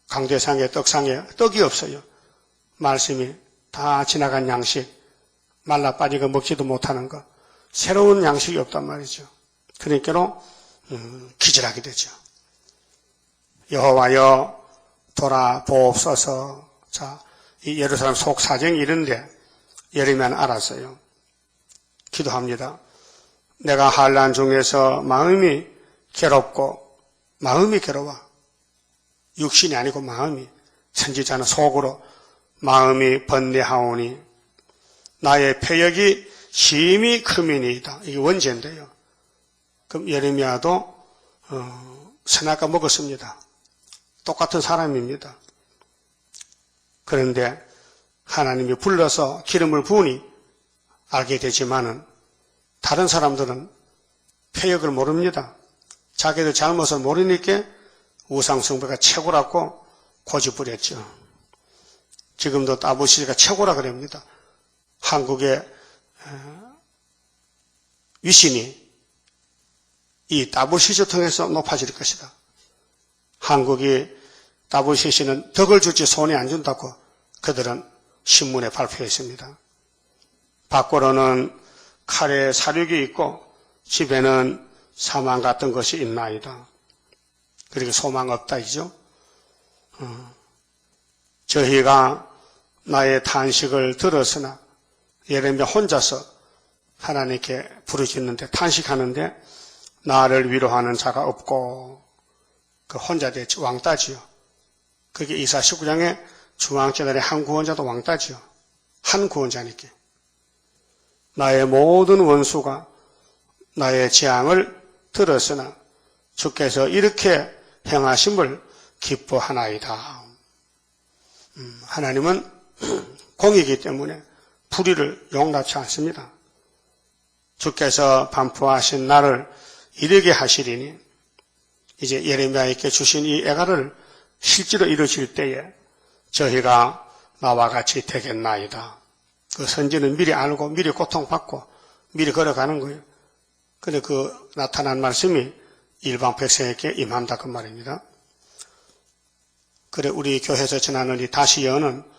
[SPEAKER 1] 강대상에 떡상에 떡이 없어요. 말씀이 다 지나간 양식, 말라 빠지고 먹지도 못하는 거, 새로운 양식이 없단 말이죠. 그러니까 기절하게 되죠. 여호와여 돌아보옵소서. 자, 이 예루살렘 속 사정이 이런데 예레미야는 알았어요. 기도합니다. 내가 환난 중에서 마음이 괴롭고 마음이 괴로워. 육신이 아니고 마음이. 선지자는 속으로 마음이 번뇌하오니 나의 패역이 심히 크미니이다. 이게 원제인데요. 그럼 예레미야도 선악과 먹었습니다. 똑같은 사람입니다. 그런데 하나님이 불러서 기름을 부으니 알게 되지만은 다른 사람들은 패역을 모릅니다. 자기들 잘못을 모르니까 우상숭배가 최고라고 고집부렸죠. 지금도 WCC가 최고라 그럽니다. 한국의 위신이 이 WCC를 통해서 높아질 것이다. 한국이 WCC는 덕을 줄지 손에 안 준다고 그들은 신문에 발표했습니다. 밖으로는 칼에 사륙이 있고 집에는 사망 같은 것이 있나이다. 그리고 소망 없다이죠. 저희가 나의 탄식을 들었으나 예레미야 혼자서 하나님께 부르짖는데 탄식하는데 나를 위로하는 자가 없고 그 혼자 됐지 왕따지요. 그게 이사 19장에 중앙제단의 한 구원자도 왕따지요. 한 구원자니까. 나의 모든 원수가 나의 재앙을 들었으나 주께서 이렇게 행하심을 기뻐하나이다. 하나님은 공이기 때문에 불의를 용납치 않습니다. 주께서 반포하신 나를 이르게 하시리니 이제 예레미야에게 주신 이 애가를 실제로 이루실 때에 저희가 나와 같이 되겠나이다. 그 선지는 미리 알고 미리 고통받고 미리 걸어가는 거예요. 근데 그 나타난 말씀이 일반 백성에게 임한다 그 말입니다. 그래 우리 교회에서 전하는 이 다시 예언은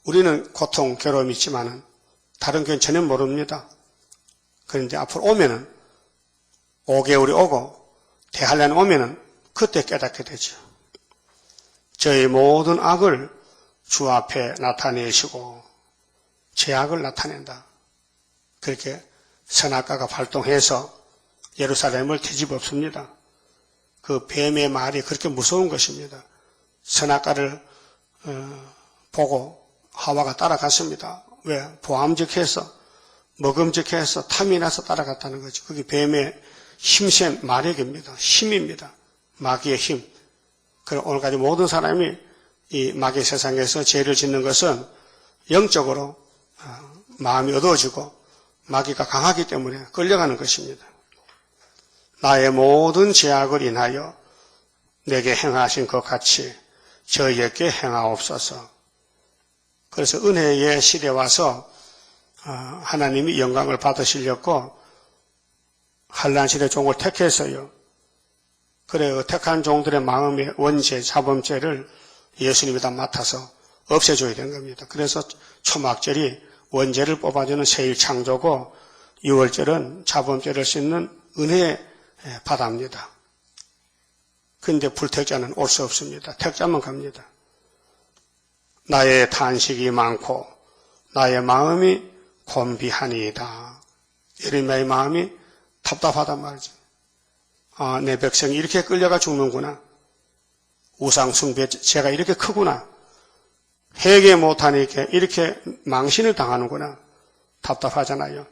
[SPEAKER 1] 우리는 고통, 괴로움이 있지만은 다른 교회는 전혀 모릅니다. 그런데 앞으로 오면은 5개월이 오고 대한란 오면은 그때 깨닫게 되죠. 저희 모든 악을 주 앞에 나타내시고 죄악을 나타낸다. 그렇게 선악과가 발동해서 예루살렘을 뒤집었습니다. 그 뱀의 말이 그렇게 무서운 것입니다. 선악과를 보고 하와가 따라갔습니다. 왜? 보암직해서 먹음직해서 탐이 나서 따라갔다는 거죠. 그게 뱀의 힘센 마력입니다. 힘입니다. 마귀의 힘. 그럼 오늘까지 모든 사람이 이 마귀 세상에서 죄를 짓는 것은 영적으로 마음이 어두워지고 마귀가 강하기 때문에 끌려가는 것입니다. 나의 모든 죄악을 인하여 내게 행하신 것 같이 저희에게 행하옵소서. 그래서 은혜의 시대에 와서 하나님이 영광을 받으시려고 한란시대 종을 택해서요. 그래 택한 종들의 마음의 원죄, 자범죄를 예수님이 다 맡아서 없애줘야 되는 겁니다. 그래서 초막절이 원죄를 뽑아주는 세일 창조고 6월절은 자범죄를 씻는 은혜의 바다입니다. 그런데 불택자는 올 수 없습니다. 택자만 갑니다. 나의 탄식이 많고 나의 마음이 곤비하니이다. 예레미야의 마음이 답답하단 말이죠. 아, 내 백성이 이렇게 끌려가 죽는구나. 우상 숭배 죄가 이렇게 크구나. 회개 못하니까 이렇게 망신을 당하는구나. 답답하잖아요.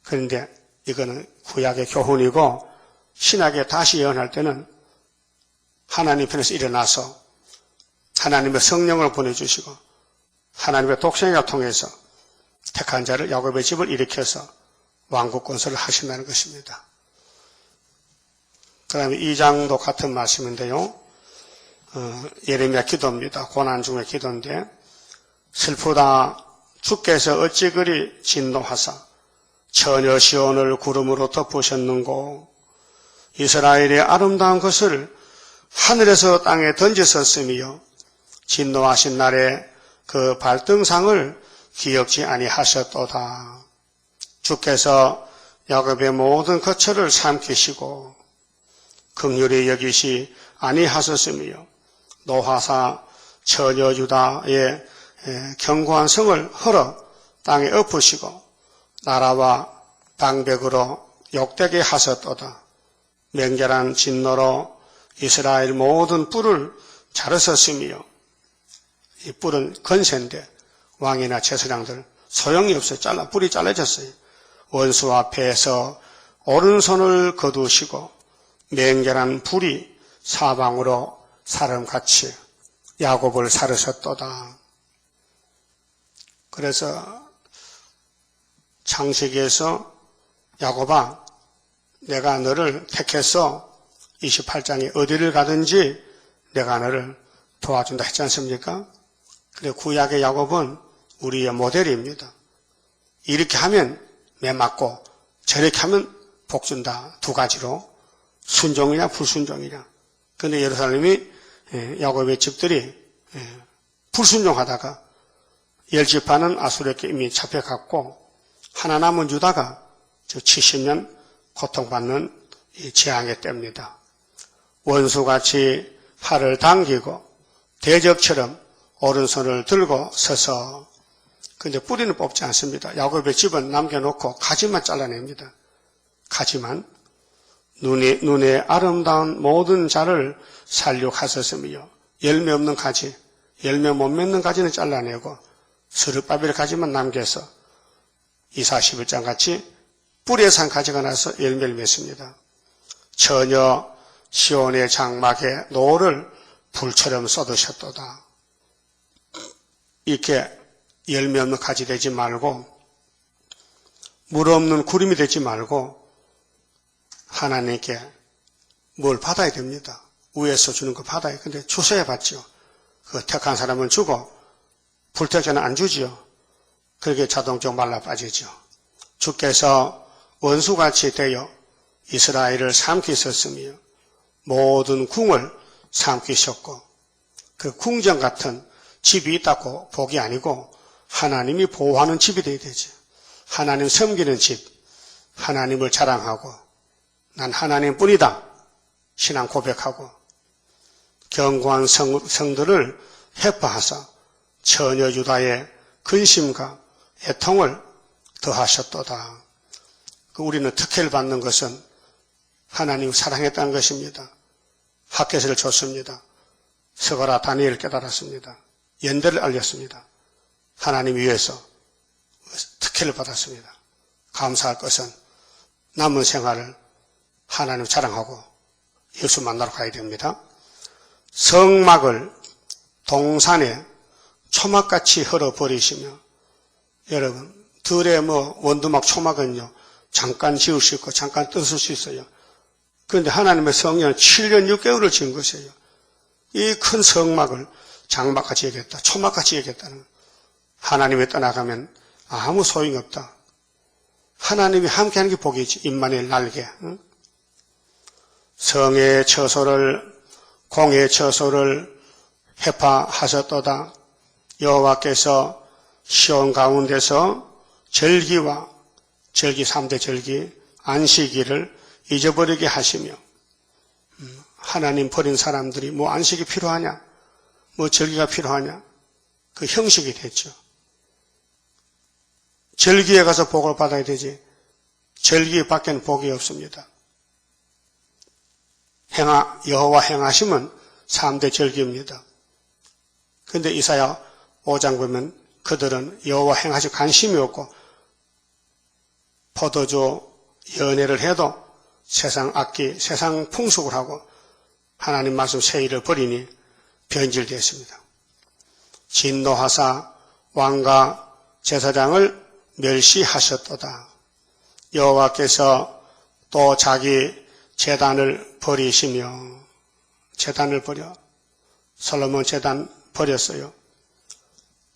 [SPEAKER 1] 그런데 이거는 구약의 교훈이고 신약에 다시 예언할 때는 하나님 편에서 일어나서 하나님의 성령을 보내주시고 하나님의 독생을 통해서 택한 자를 야곱의 집을 일으켜서 왕국 건설을 하신다는 것입니다. 그 다음에 2장도 같은 말씀인데요. 예레미야 기도입니다. 고난 중의 기도인데 슬프다 주께서 어찌 그리 진노하사 처녀 시온을 구름으로 덮으셨는고 이스라엘의 아름다운 것을 하늘에서 땅에 던지셨으며 진노하신 날에 그 발등상을 기억지 아니하셨도다. 주께서 야곱의 모든 거처를 삼키시고 긍휼히 여기시 아니하셨으며 노하사 처녀 유다의 견고한 성을 헐어 땅에 엎으시고 나라와 방백으로 욕되게 하셨도다. 맹렬한 진노로 이스라엘 모든 뿔을 자르셨으며 이 뿔은 건세인데 왕이나 제사장들 소용이 없어요. 뿔이 잘라졌어요. 원수 앞에서 오른손을 거두시고 맹렬한 불이 사방으로 사람같이 야곱을 사르셨도다. 그래서 창세기에서 야곱아 내가 너를 택해서 28장에 어디를 가든지 내가 너를 도와준다 했지 않습니까? 그래 구약의 야곱은 우리의 모델입니다. 이렇게 하면 매 맞고 저렇게 하면 복 준다. 두 가지로 순종이냐 불순종이냐. 그런데 예루살렘이 야곱의 집들이 불순종하다가 10지파는 아수르에게 이미 잡혀갔고 하나 남은 유다가 70년 고통받는 재앙의 때입니다. 원수같이 팔을 당기고 대적처럼 오른손을 들고 서서 근데 뿌리는 뽑지 않습니다. 야곱의 집은 남겨놓고 가지만 잘라냅니다. 가지만 눈에 아름다운 모든 자를 살육하셨으며 열매 없는 가지, 열매 못 맺는 가지는 잘라내고 스룹바벨 가지만 남겨서 이사 11장 같이 뿌리에 산 가지가 나서 열매를 맺습니다. 처녀 시온의 장막에 노를 불처럼 쏟으셨도다. 이렇게 열매 없는 가지 되지 말고 물 없는 구름이 되지 말고 하나님께 뭘 받아야 됩니다. 위에서 주는 거 받아야. 근데 주셔야 받죠. 그 택한 사람은 주고 불택자는 안 주지요. 그렇게 자동적으로 말라 빠지죠. 주께서 원수같이 되어 이스라엘을 삼키셨으며 모든 궁을 삼키셨고 그 궁전 같은 집이 있다고 복이 아니고 하나님이 보호하는 집이 되어야 되죠. 하나님 섬기는 집, 하나님을 자랑하고 난 하나님뿐이다 신앙 고백하고 견고한 성들을 해파하사 처녀 유다의 근심과 애통을 더하셨도다. 우리는 특혜를 받는 것은 하나님 사랑했다는 것입니다. 학개서를 줬습니다. 스가랴 다니엘을 깨달았습니다. 연대를 알렸습니다. 하나님 위해서 특혜를 받았습니다. 감사할 것은 남은 생활을 하나님 자랑하고 예수 만나러 가야 됩니다. 성막을 동산에 초막같이 헐어버리시며 여러분 들에 원두막 초막은요 잠깐 지을 수 있고 잠깐 뜯을 수 있어요. 그런데 하나님의 성령은 7년 6개월을 지은 것이에요. 이 큰 성막을 장막같이 여겼다. 초막같이 여겼다는 하나님이 떠나가면 아무 소용이 없다. 하나님이 함께하는 게 복이지. 임마누엘 날개. 응? 성의 처소를 공의 처소를 해파하셨도다. 여호와께서 시온 가운데서 절기와 절기 3대 절기 안식일을 잊어버리게 하시며 하나님 버린 사람들이 뭐 안식이 필요하냐 뭐 절기가 필요하냐 그 형식이 됐죠. 절기에 가서 복을 받아야 되지 절기 밖에는 복이 없습니다. 여호와 행하심은 3대 절기입니다. 그런데 이사야 5장 보면 그들은 여호와 행하시 관심이 없고 포도주 연애를 해도 세상 악기, 세상 풍속을 하고 하나님 말씀 세의를 버리니 변질되었습니다. 진노하사 왕과 제사장을 멸시하셨도다. 여호와께서 또 자기 제단을 버리시며, 제단을 버려 솔로몬 제단 버렸어요.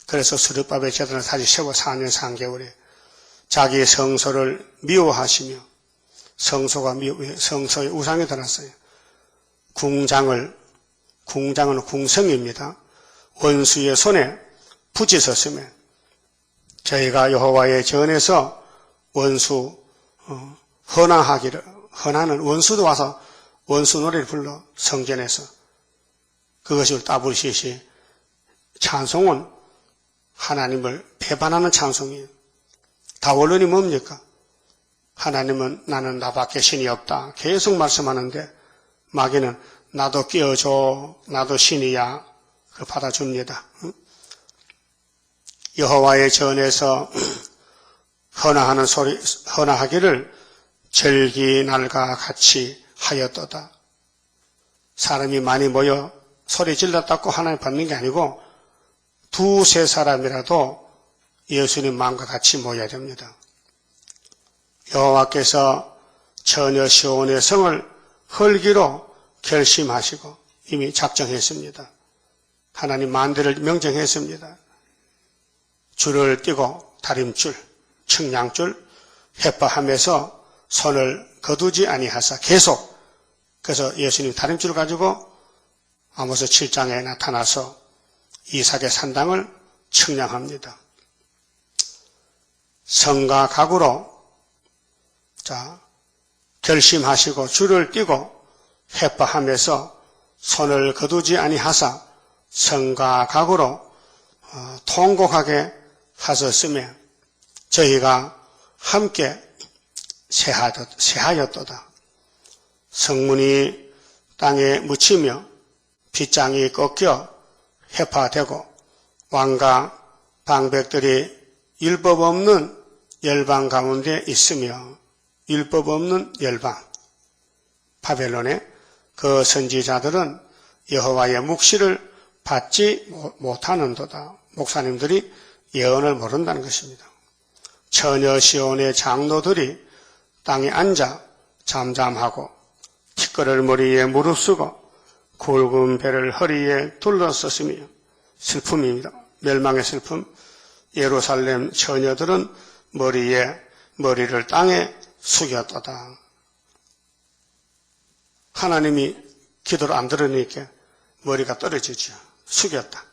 [SPEAKER 1] 그래서 스룹바벨 제단을 다시 세워 4년 3개월에 자기 성소를 미워하시며, 성소의 우상이 들었어요. 궁장은 궁성입니다. 원수의 손에 부딪혔으며, 저희가 여호와의 전에서 원수 헌화는 원수도 와서 원수 노래를 불러 성전에서 그것을 따블시시 찬송은 하나님을 배반하는 찬송이에요. 다원론이 뭡니까? 하나님은 나는 나밖에 신이 없다. 계속 말씀하는데 마귀는 나도 끼워줘. 나도 신이야. 그 받아줍니다. 여호와의 전에서 헌화하기를 절기날과 같이 하였도다. 사람이 많이 모여 소리 질렀다고 하나님 받는 게 아니고 두세 사람이라도 예수님 마음과 같이 모여야 됩니다. 여호와께서 처녀 시온의 성을 헐기로 결심하시고 이미 작정했습니다. 하나님 만대를 명정했습니다. 줄을 띄고 다림줄, 측량줄, 회파하면서 손을 거두지 아니하사 계속, 그래서 예수님 다림줄을 가지고 아모스 7장에 나타나서 이삭의 산당을 측량합니다. 성과 각으로 결심하시고 줄을 띄고 회파하면서 손을 거두지 아니하사 성과 각으로 통곡하게 하셨으며 저희가 함께 세하였도다. 성문이 땅에 묻히며 빗장이 꺾여 회파되고 왕과 방백들이 율법 없는 열방 가운데 있으며, 율법 없는 열방, 바벨론의 그 선지자들은 여호와의 묵시를 받지 못하는도다. 목사님들이 예언을 모른다는 것입니다. 처녀 시온의 장로들이 땅에 앉아 잠잠하고 티끌을 머리에 무릅쓰고 굵은 배를 허리에 둘러썼으며, 슬픔입니다. 멸망의 슬픔. 예루살렘 처녀들은 머리를 땅에 숙였도다. 하나님이 기도를 안 들으니까 머리가 떨어지죠. 숙였다.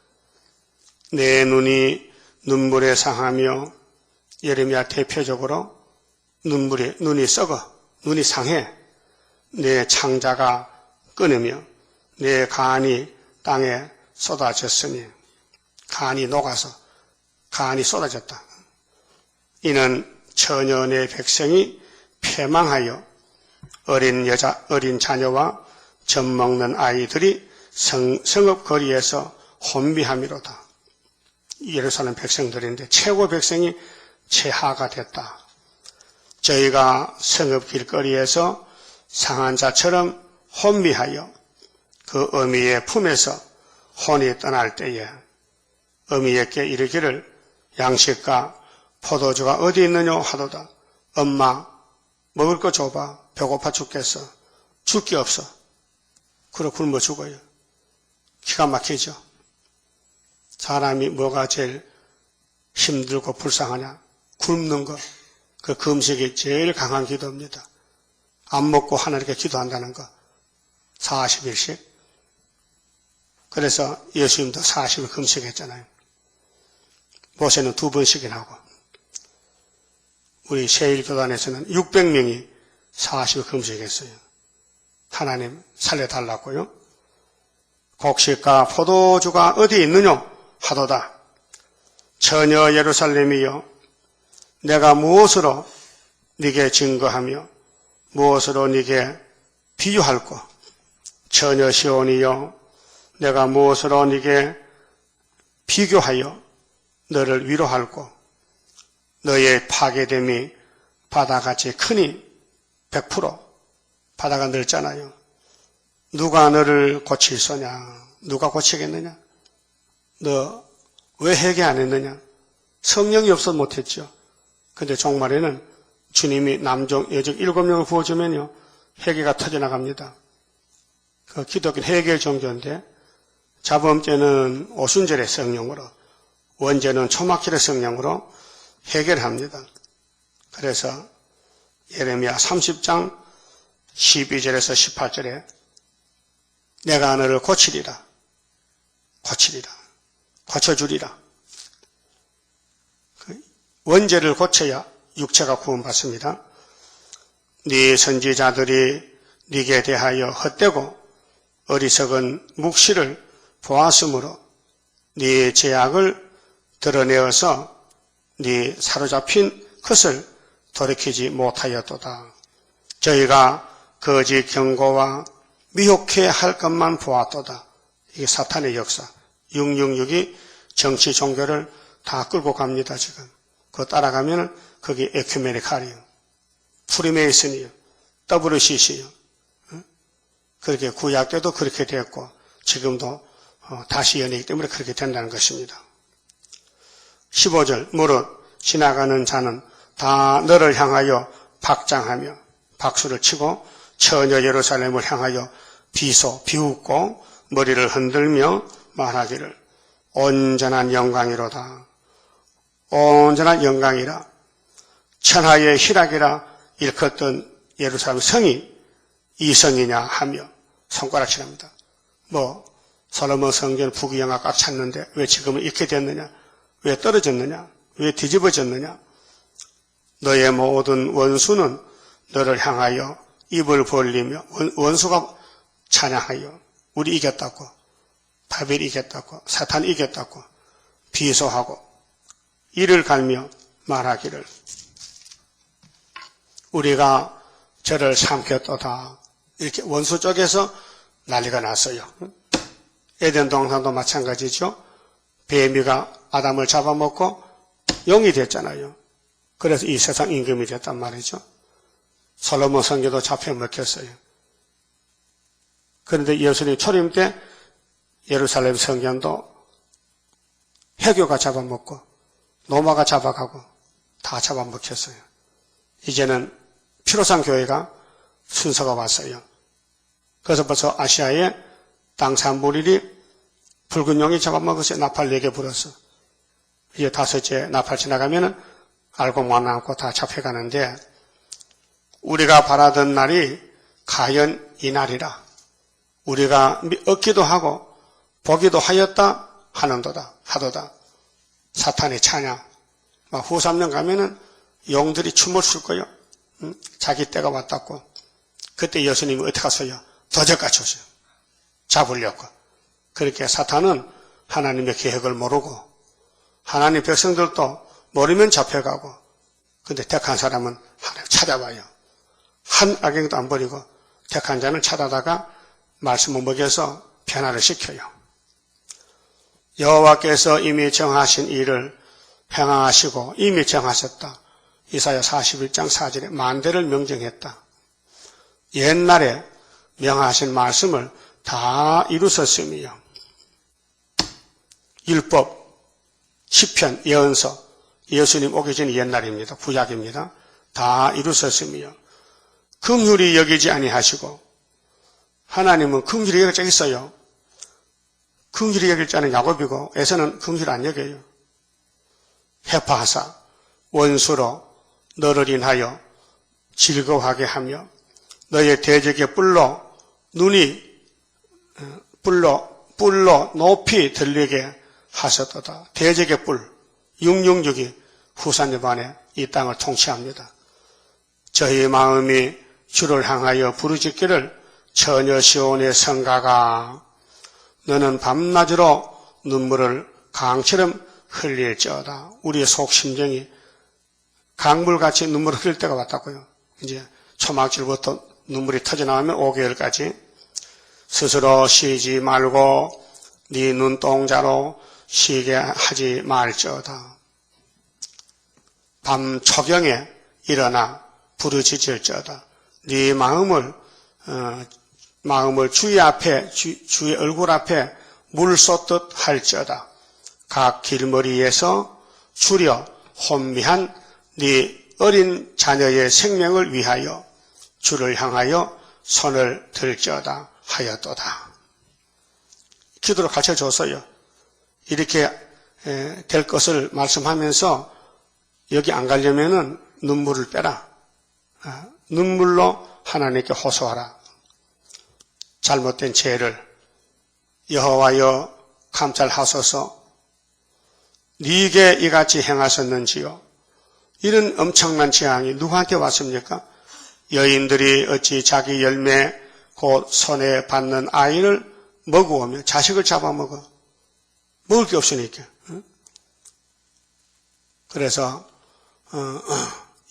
[SPEAKER 1] 내 눈이 눈물에 상하며, 예레미야 대표적으로 눈이 썩어, 눈이 상해. 내 창자가 끊으며 내 간이 땅에 쏟아졌으니, 간이 녹아서 간이 쏟아졌다. 이는 처녀의 백성이 패망하여 어린 자녀와 젖먹는 아이들이 성읍 거리에서 혼비함이로다. 예루살렘 백성들인데 최고 백성이 최하가 됐다. 저희가 성읍 길거리에서 상한 자처럼 혼미하여 그 어미의 품에서 혼이 떠날 때에 어미에게 이르기를 양식과 포도주가 어디 있느냐 하도다. 엄마 먹을 거 줘봐. 배고파 죽겠어. 줄 게 없어. 그러 굶어 죽어요. 기가 막히죠. 사람이 뭐가 제일 힘들고 불쌍하냐? 굶는 거. 그 금식이 제일 강한 기도입니다. 안 먹고 하나님께 기도한다는 거. 40일씩. 그래서 예수님도 40일 금식했잖아요. 모세는 2번씩이나 하고. 우리 세일교단에서는 600명이 40일 금식했어요. 하나님 살려달라고요. 곡식과 포도주가 어디 있느냐 하도다. 처녀 예루살렘이여, 내가 무엇으로 네게 증거하며 무엇으로 네게 비유할꼬. 처녀 시온이여, 내가 무엇으로 네게 비교하여 너를 위로할꼬. 너의 파괴됨이 바다같이 크니 100% 바다가 넓잖아요. 누가 너를 고칠 소냐? 누가 고치겠느냐? 너 왜 회개 안 했느냐? 성령이 없어 못했죠. 근데 종말에는 주님이 남종, 여종 7명을 부어주면요, 회개가 터져나갑니다. 그 기독교는 회개의 종교인데, 자범죄는 오순절의 성령으로, 원죄는 초막절의 성령으로 회개를 합니다. 그래서 예레미야 30장 12절에서 18절에 내가 너를 고치리라. 고쳐주리라. 원죄를 고쳐야 육체가 구원받습니다. 네 선지자들이 네게 대하여 헛되고 어리석은 묵시를 보았으므로 네 죄악을 드러내어서 네 사로잡힌 것을 돌이키지 못하였도다. 저희가 거짓 경고와 미혹해 할 것만 보았도다. 이게 사탄의 역사. 666이 정치 종교를 다 끌고 갑니다, 지금. 그거 따라가면은 그게 에큐메니칼이요. 프리메이슨이요. WCC요. 그렇게 구약 때도 그렇게 됐고, 지금도 다시 연이기 때문에 그렇게 된다는 것입니다. 15절, 무릇 지나가는 자는 다 너를 향하여 박장하며 박수를 치고 처녀 예루살렘을 향하여 비웃고 머리를 흔들며 말하기를 온전한 영광이로다. 온전한 영광이라. 천하의 희락이라 일컫던 예루살렘 성이 이 성이냐 하며 손가락질합니다. 솔로몬 성전 부귀영화 꽉 찼는데 왜 지금은 이렇게 됐느냐? 왜 떨어졌느냐? 왜 뒤집어졌느냐? 너의 모든 원수는 너를 향하여 입을 벌리며 원수가 찬양하여 우리 이겼다고, 바벨이 이겼다고, 사탄이 이겼다고 비소하고 이를 갈며 말하기를 우리가 저를 삼켰도다. 이렇게 원수 쪽에서 난리가 났어요. 에덴 동산도 마찬가지죠. 뱀이가 아담을 잡아먹고 용이 됐잖아요. 그래서 이 세상 임금이 됐단 말이죠. 솔로몬 성전도 잡혀 먹혔어요. 그런데 예수님 초림 때 예루살렘 성전도 해교가 잡아먹고 노마가 잡아가고 다 잡아먹혔어요. 이제는 피로상 교회가 순서가 왔어요. 그래서 벌써 아시아에 땅 3분의 1이 붉은 용이 잡아먹었어요. 나팔 4개 불었어. 이제 5째 나팔 지나가면은 알고 못 남고 다 잡혀가는데 우리가 바라던 날이 과연 이 날이라. 우리가 얻기도 하고 보기도 하였다 하도다. 사탄의 찬양. 후 3년 가면은 용들이 춤을 출 거예요. 자기 때가 왔다고. 그때 예수님이 어떻게 하세요? 도적같이 오세요. 잡으려고. 그렇게 사탄은 하나님의 계획을 모르고 하나님 백성들도 모르면 잡혀가고 근데 택한 사람은 하나님 찾아봐요. 한 악행도 안 버리고 택한 자는 찾아다가 말씀을 먹여서 변화를 시켜요. 여호와께서 이미 정하신 일을 행하시고 이미 정하셨다. 이사야 41장 4절에 만대를 명정했다. 옛날에 명하신 말씀을 다 이루셨으며 율법, 시편, 예언서, 예수님 오기 전 옛날입니다. 구약입니다. 다 이루셨으며 긍휼히 여기지 아니하시고 하나님은 긍휼히 여길 자 있어요. 긍휼히 여길 자는 야곱이고 에서는 긍휼히 안 여겨요. 해파하사 원수로 너를 인하여 즐거워하게 하며 너의 대적의 뿔로 눈이 뿔로 높이 들리게 하셨도다. 대적의 뿔 666이 후산여반에 이 땅을 통치합니다. 저희 마음이 주를 향하여 부르짖기를 처녀 시온의 성가가 너는 밤낮으로 눈물을 강처럼 흘릴지어다. 우리의 속심정이 강물같이 눈물을 흘릴 때가 왔다고요. 이제 초막절부터 눈물이 터져나오면 5개월까지 스스로 쉬지 말고 네 눈동자로 쉬게 하지 말지어다. 밤 초경에 일어나 부르짖을지어다. 네 마음을 주의 앞에 주의 얼굴 앞에 물 쏟듯 할지어다. 각 길머리에서 추려 혼미한 네 어린 자녀의 생명을 위하여 주를 향하여 손을 들지어다 하였도다. 기도를 가르쳐줬어요. 이렇게 될 것을 말씀하면서 여기 안 가려면은 눈물을 빼라. 눈물로 하나님께 호소하라. 잘못된 죄를 여호와여 감찰하소서. 네게 이같이 행하셨는지요. 이런 엄청난 재앙이 누구한테 왔습니까? 여인들이 어찌 자기 열매 곧 손에 받는 아이를 먹으며 자식을 잡아먹어. 먹을 게 없으니까. 그래서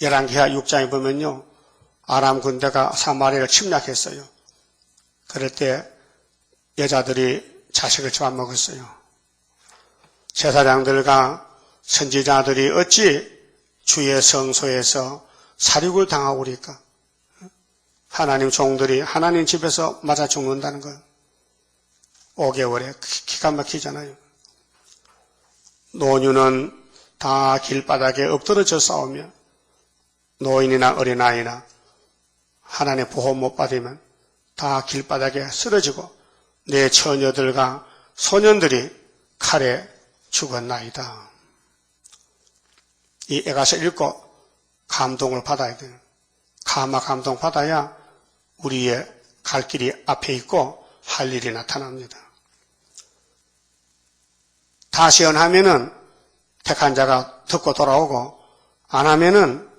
[SPEAKER 1] 열왕기하 6장에 보면요, 아람 군대가 사마리아를 침략했어요. 그럴 때 여자들이 자식을 잡아먹었어요. 제사장들과 선지자들이 어찌 주의 성소에서 살육을 당하고 그러니까 하나님 종들이 하나님 집에서 맞아 죽는다는 거 5개월에 기가 막히잖아요. 노인은 다 길바닥에 엎드러져 싸우며 노인이나 어린아이나 하나님의 보호 못 받으면 다 길바닥에 쓰러지고 내 처녀들과 소년들이 칼에 죽었나이다. 이 에가서 읽고 감동을 받아야 돼요. 감동 받아야 우리의 갈 길이 앞에 있고 할 일이 나타납니다. 다시 연하면은 택한 자가 듣고 돌아오고 안 하면은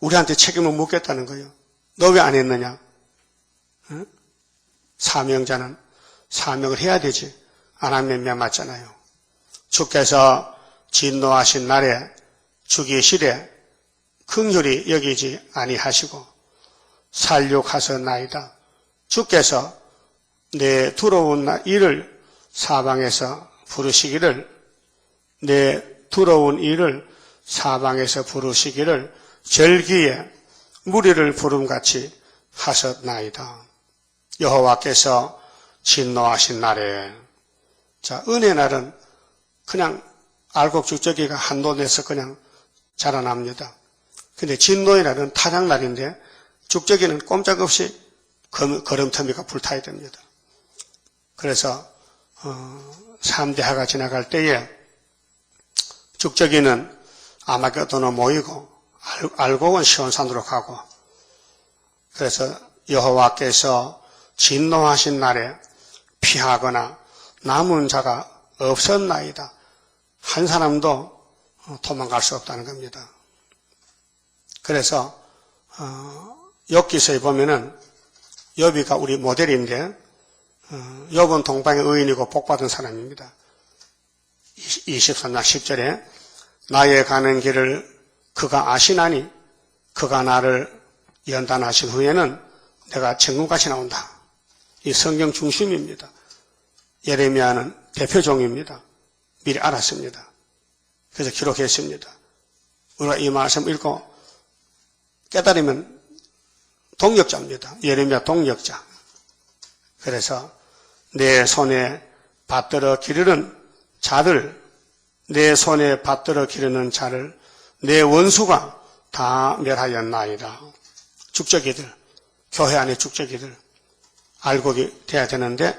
[SPEAKER 1] 우리한테 책임을 묻겠다는 거예요. 너 왜 안 했느냐? 응? 사명자는 사명을 해야 되지. 안 하면 매 맞잖아요. 주께서 진노하신 날에 죽이시되 긍휼히 여기지 아니하시고 살육하셨나이다. 주께서 내 두려운 일을 사방에서 부르시기를 내 두려운 일을 사방에서 부르시기를 절기에 무리를 부름같이 하셨나이다. 여호와께서 진노하신 날에 자 은혜 날은 그냥 알곡죽저기가 한도 내서 그냥 자라납니다. 근데 진노의 날은 타작날인데 죽저기는 꼼짝없이 거름터미가 불타야 됩니다. 그래서 3대하가 지나갈 때에 죽저기는 아마겟돈으로 모이고 알곡은 시온산으로 가고 그래서 여호와께서 진노하신 날에 피하거나 남은 자가 없었나이다. 한 사람도 도망갈 수 없다는 겁니다. 그래서 욥기서에 보면은 욥이가 우리 모델인데 욥은 동방의 의인이고 복받은 사람입니다. 23장 10절에 나의 가는 길을 그가 아시나니 그가 나를 연단하신 후에는 내가 천국같이 나온다. 이 성경 중심입니다. 예레미야는 대표종입니다. 미리 알았습니다. 그래서 기록했습니다. 우리가 이 말씀 읽고 깨달으면 동역자입니다. 예레미야 동역자. 그래서 내 손에 받들어 기르는 자들, 내 손에 받들어 기르는 자를 내 원수가 다 멸하였나이다. 죽저기들, 교회 안의 죽저기들 알곡이 돼야 되는데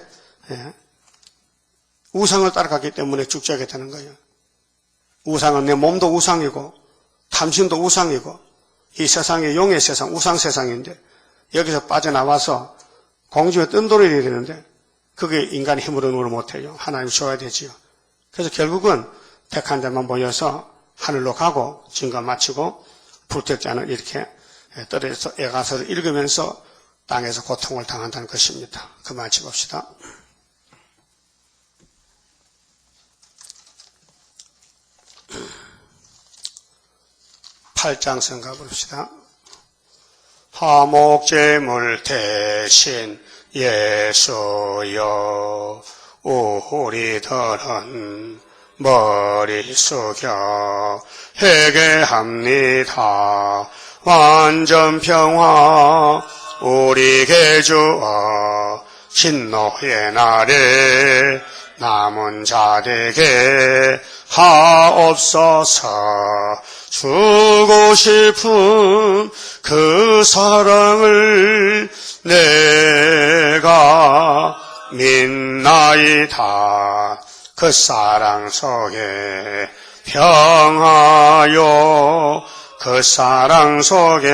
[SPEAKER 1] 우상을 따라가기 때문에 죽저게 되는 거예요. 우상은 내 몸도 우상이고 탐심도 우상이고 이 세상의 용의 세상, 우상 세상인데 여기서 빠져나와서 공중에 뜬돌이 되는데 그게 인간의 힘으로는 못해요. 하나님 줘야 되지요. 그래서 결국은 택한 자만 모여서 하늘로 가고 증거 마치고 불택자는 이렇게 떨어져서 에가서를 읽으면서 땅에서 고통을 당한다는 것입니다. 그만 짚읍시다. 8장 성가 부릅시다. 화목제물 대신 예수여 우리들은 머리 숙여 회개합니다. 완전 평화 우리에게 주어 진노의 날에 남은 자에게 하옵소서. 주고 싶은 그 사랑을 내가 믿나이다. 그 사랑 속에 평하여 그 사랑 속에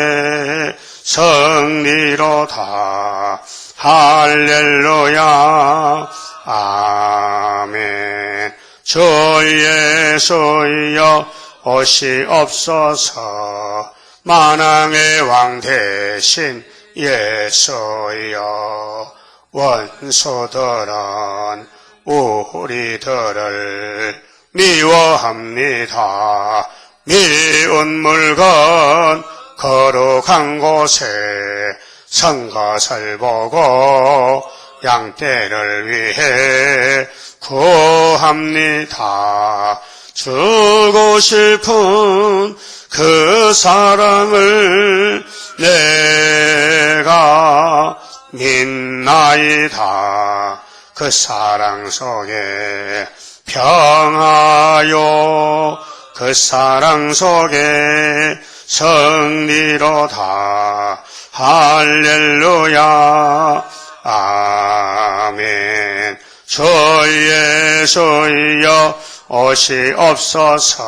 [SPEAKER 1] 승리로다. 할렐루야 아멘. 주 예수여 오시옵소서. 만왕의 왕 대신 예수여 원수들은 우리들을 미워합니다. 미운 물건 거룩한 곳에 선 것을 보고 양떼를 위해 구합니다. 주고 싶은 그 사랑을 내가 믿나이다. 그 사랑 속에 평하여 그 사랑 속에 승리로다. 할렐루야 아멘. 주 예수여 오시옵소서.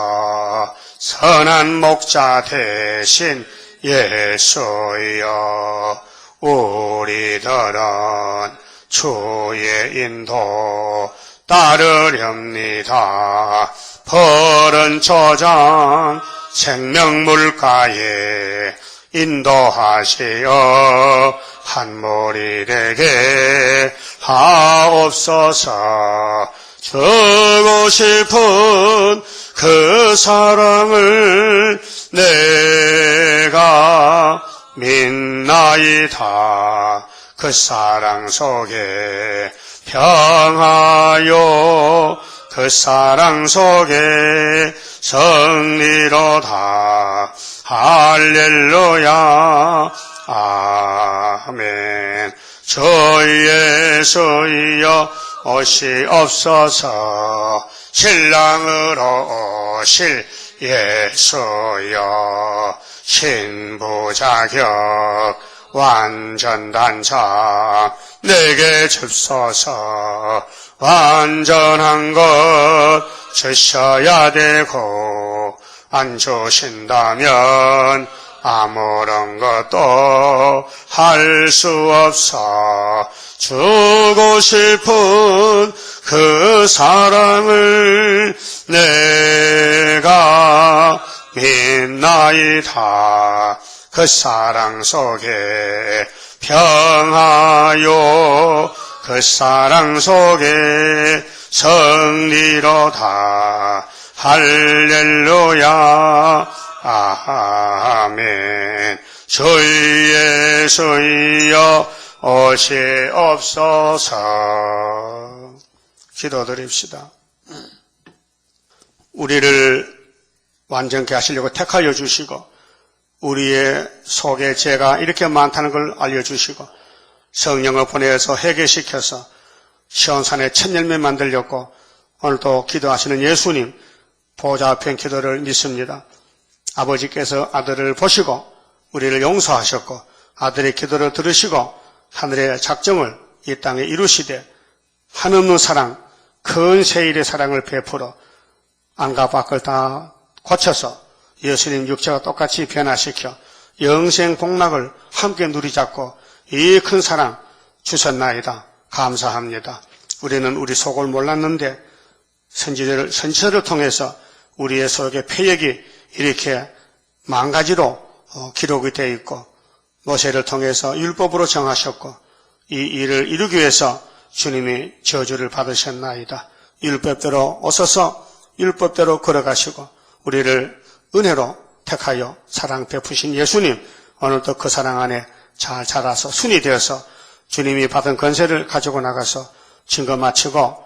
[SPEAKER 1] 선한 목자 대신 예수여 우리들은 주의 인도 따르렵니다. 푸른 초장 생명물가에 인도하시어 한 무리 되게 하옵소서. 주고 싶은 그 사랑을 내가 믿나이다. 그 사랑 속에 평하여 그 사랑 속에 승리로다. 할렐루야 아멘. 주 예수여 오시옵소서. 신랑으로 오실 예수여 신부자격 완전단차 내게 줍소서. 완전한 것 주셔야 되고 안 주신다면 아무런 것도 할 수 없어. 주고 싶은 그 사랑을 내가 믿나이다. 그 사랑 속에 평하여 그 사랑 속에 승리로다. 할렐루야 아멘. 주 예수여 오시옵소서. 기도드립시다. 우리를 완전케 하시려고 택하여 주시고 우리의 속에 죄가 이렇게 많다는 걸 알려주시고 성령을 보내서 회개시켜서 시온산의 첫 열매 만들렸고 오늘도 기도하시는 예수님 보좌 앞에 기도를 믿습니다. 아버지께서 아들을 보시고 우리를 용서하셨고 아들의 기도를 들으시고 하늘의 작정을 이 땅에 이루시되 한없는 사랑, 큰 세일의 사랑을 베풀어 안과 밖을 다 고쳐서 예수님 육체와 똑같이 변화시켜 영생 복락을 함께 누리잡고 이 큰 사랑 주셨나이다. 감사합니다. 우리는 우리 속을 몰랐는데 선지서를 통해서 우리의 속의 패역이 이렇게 만 가지로 기록이 되어 있고 모세를 통해서 율법으로 정하셨고 이 일을 이루기 위해서 주님이 저주를 받으셨나이다. 율법대로 오셔서 율법대로 걸어가시고 우리를 은혜로 택하여 사랑 베푸신 예수님 오늘도 그 사랑 안에 잘 자라서 순이 되어서 주님이 받은 권세를 가지고 나가서 증거 마치고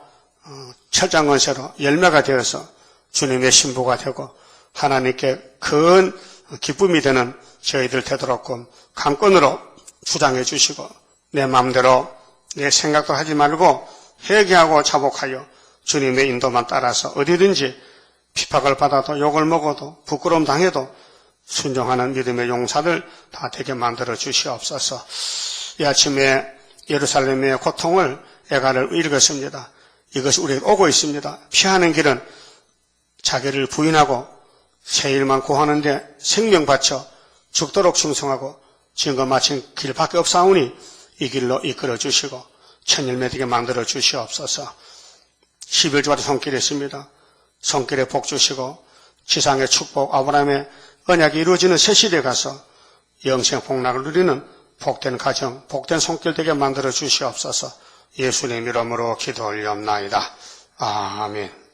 [SPEAKER 1] 철장 권세로 열매가 되어서 주님의 신부가 되고 하나님께 큰 기쁨이 되는 저희들 되도록끔 강권으로 주장해 주시고 내 마음대로 내 생각도 하지 말고 회개하고 자복하여 주님의 인도만 따라서 어디든지 핍박을 받아도 욕을 먹어도 부끄러움 당해도 순종하는 믿음의 용사들 다 되게 만들어 주시옵소서. 이 아침에 예루살렘의 고통을 애가를 읽었습니다. 이것이 우리에게 오고 있습니다. 피하는 길은 자기를 부인하고 새 일만 구하는데 생명 바쳐 죽도록 충성하고 증거 마친 길밖에 없사오니 이 길로 이끌어 주시고 천일매 되게 만들어 주시옵소서. 11주와도 손길이 있습니다. 손길에 복 주시고 지상의 축복 아브라함의 언약이 이루어지는 새 시대에 가서 영생 복락을 누리는 복된 가정, 복된 손길 되게 만들어 주시옵소서. 예수님 이름으로 기도 올리옵나이다. 아멘.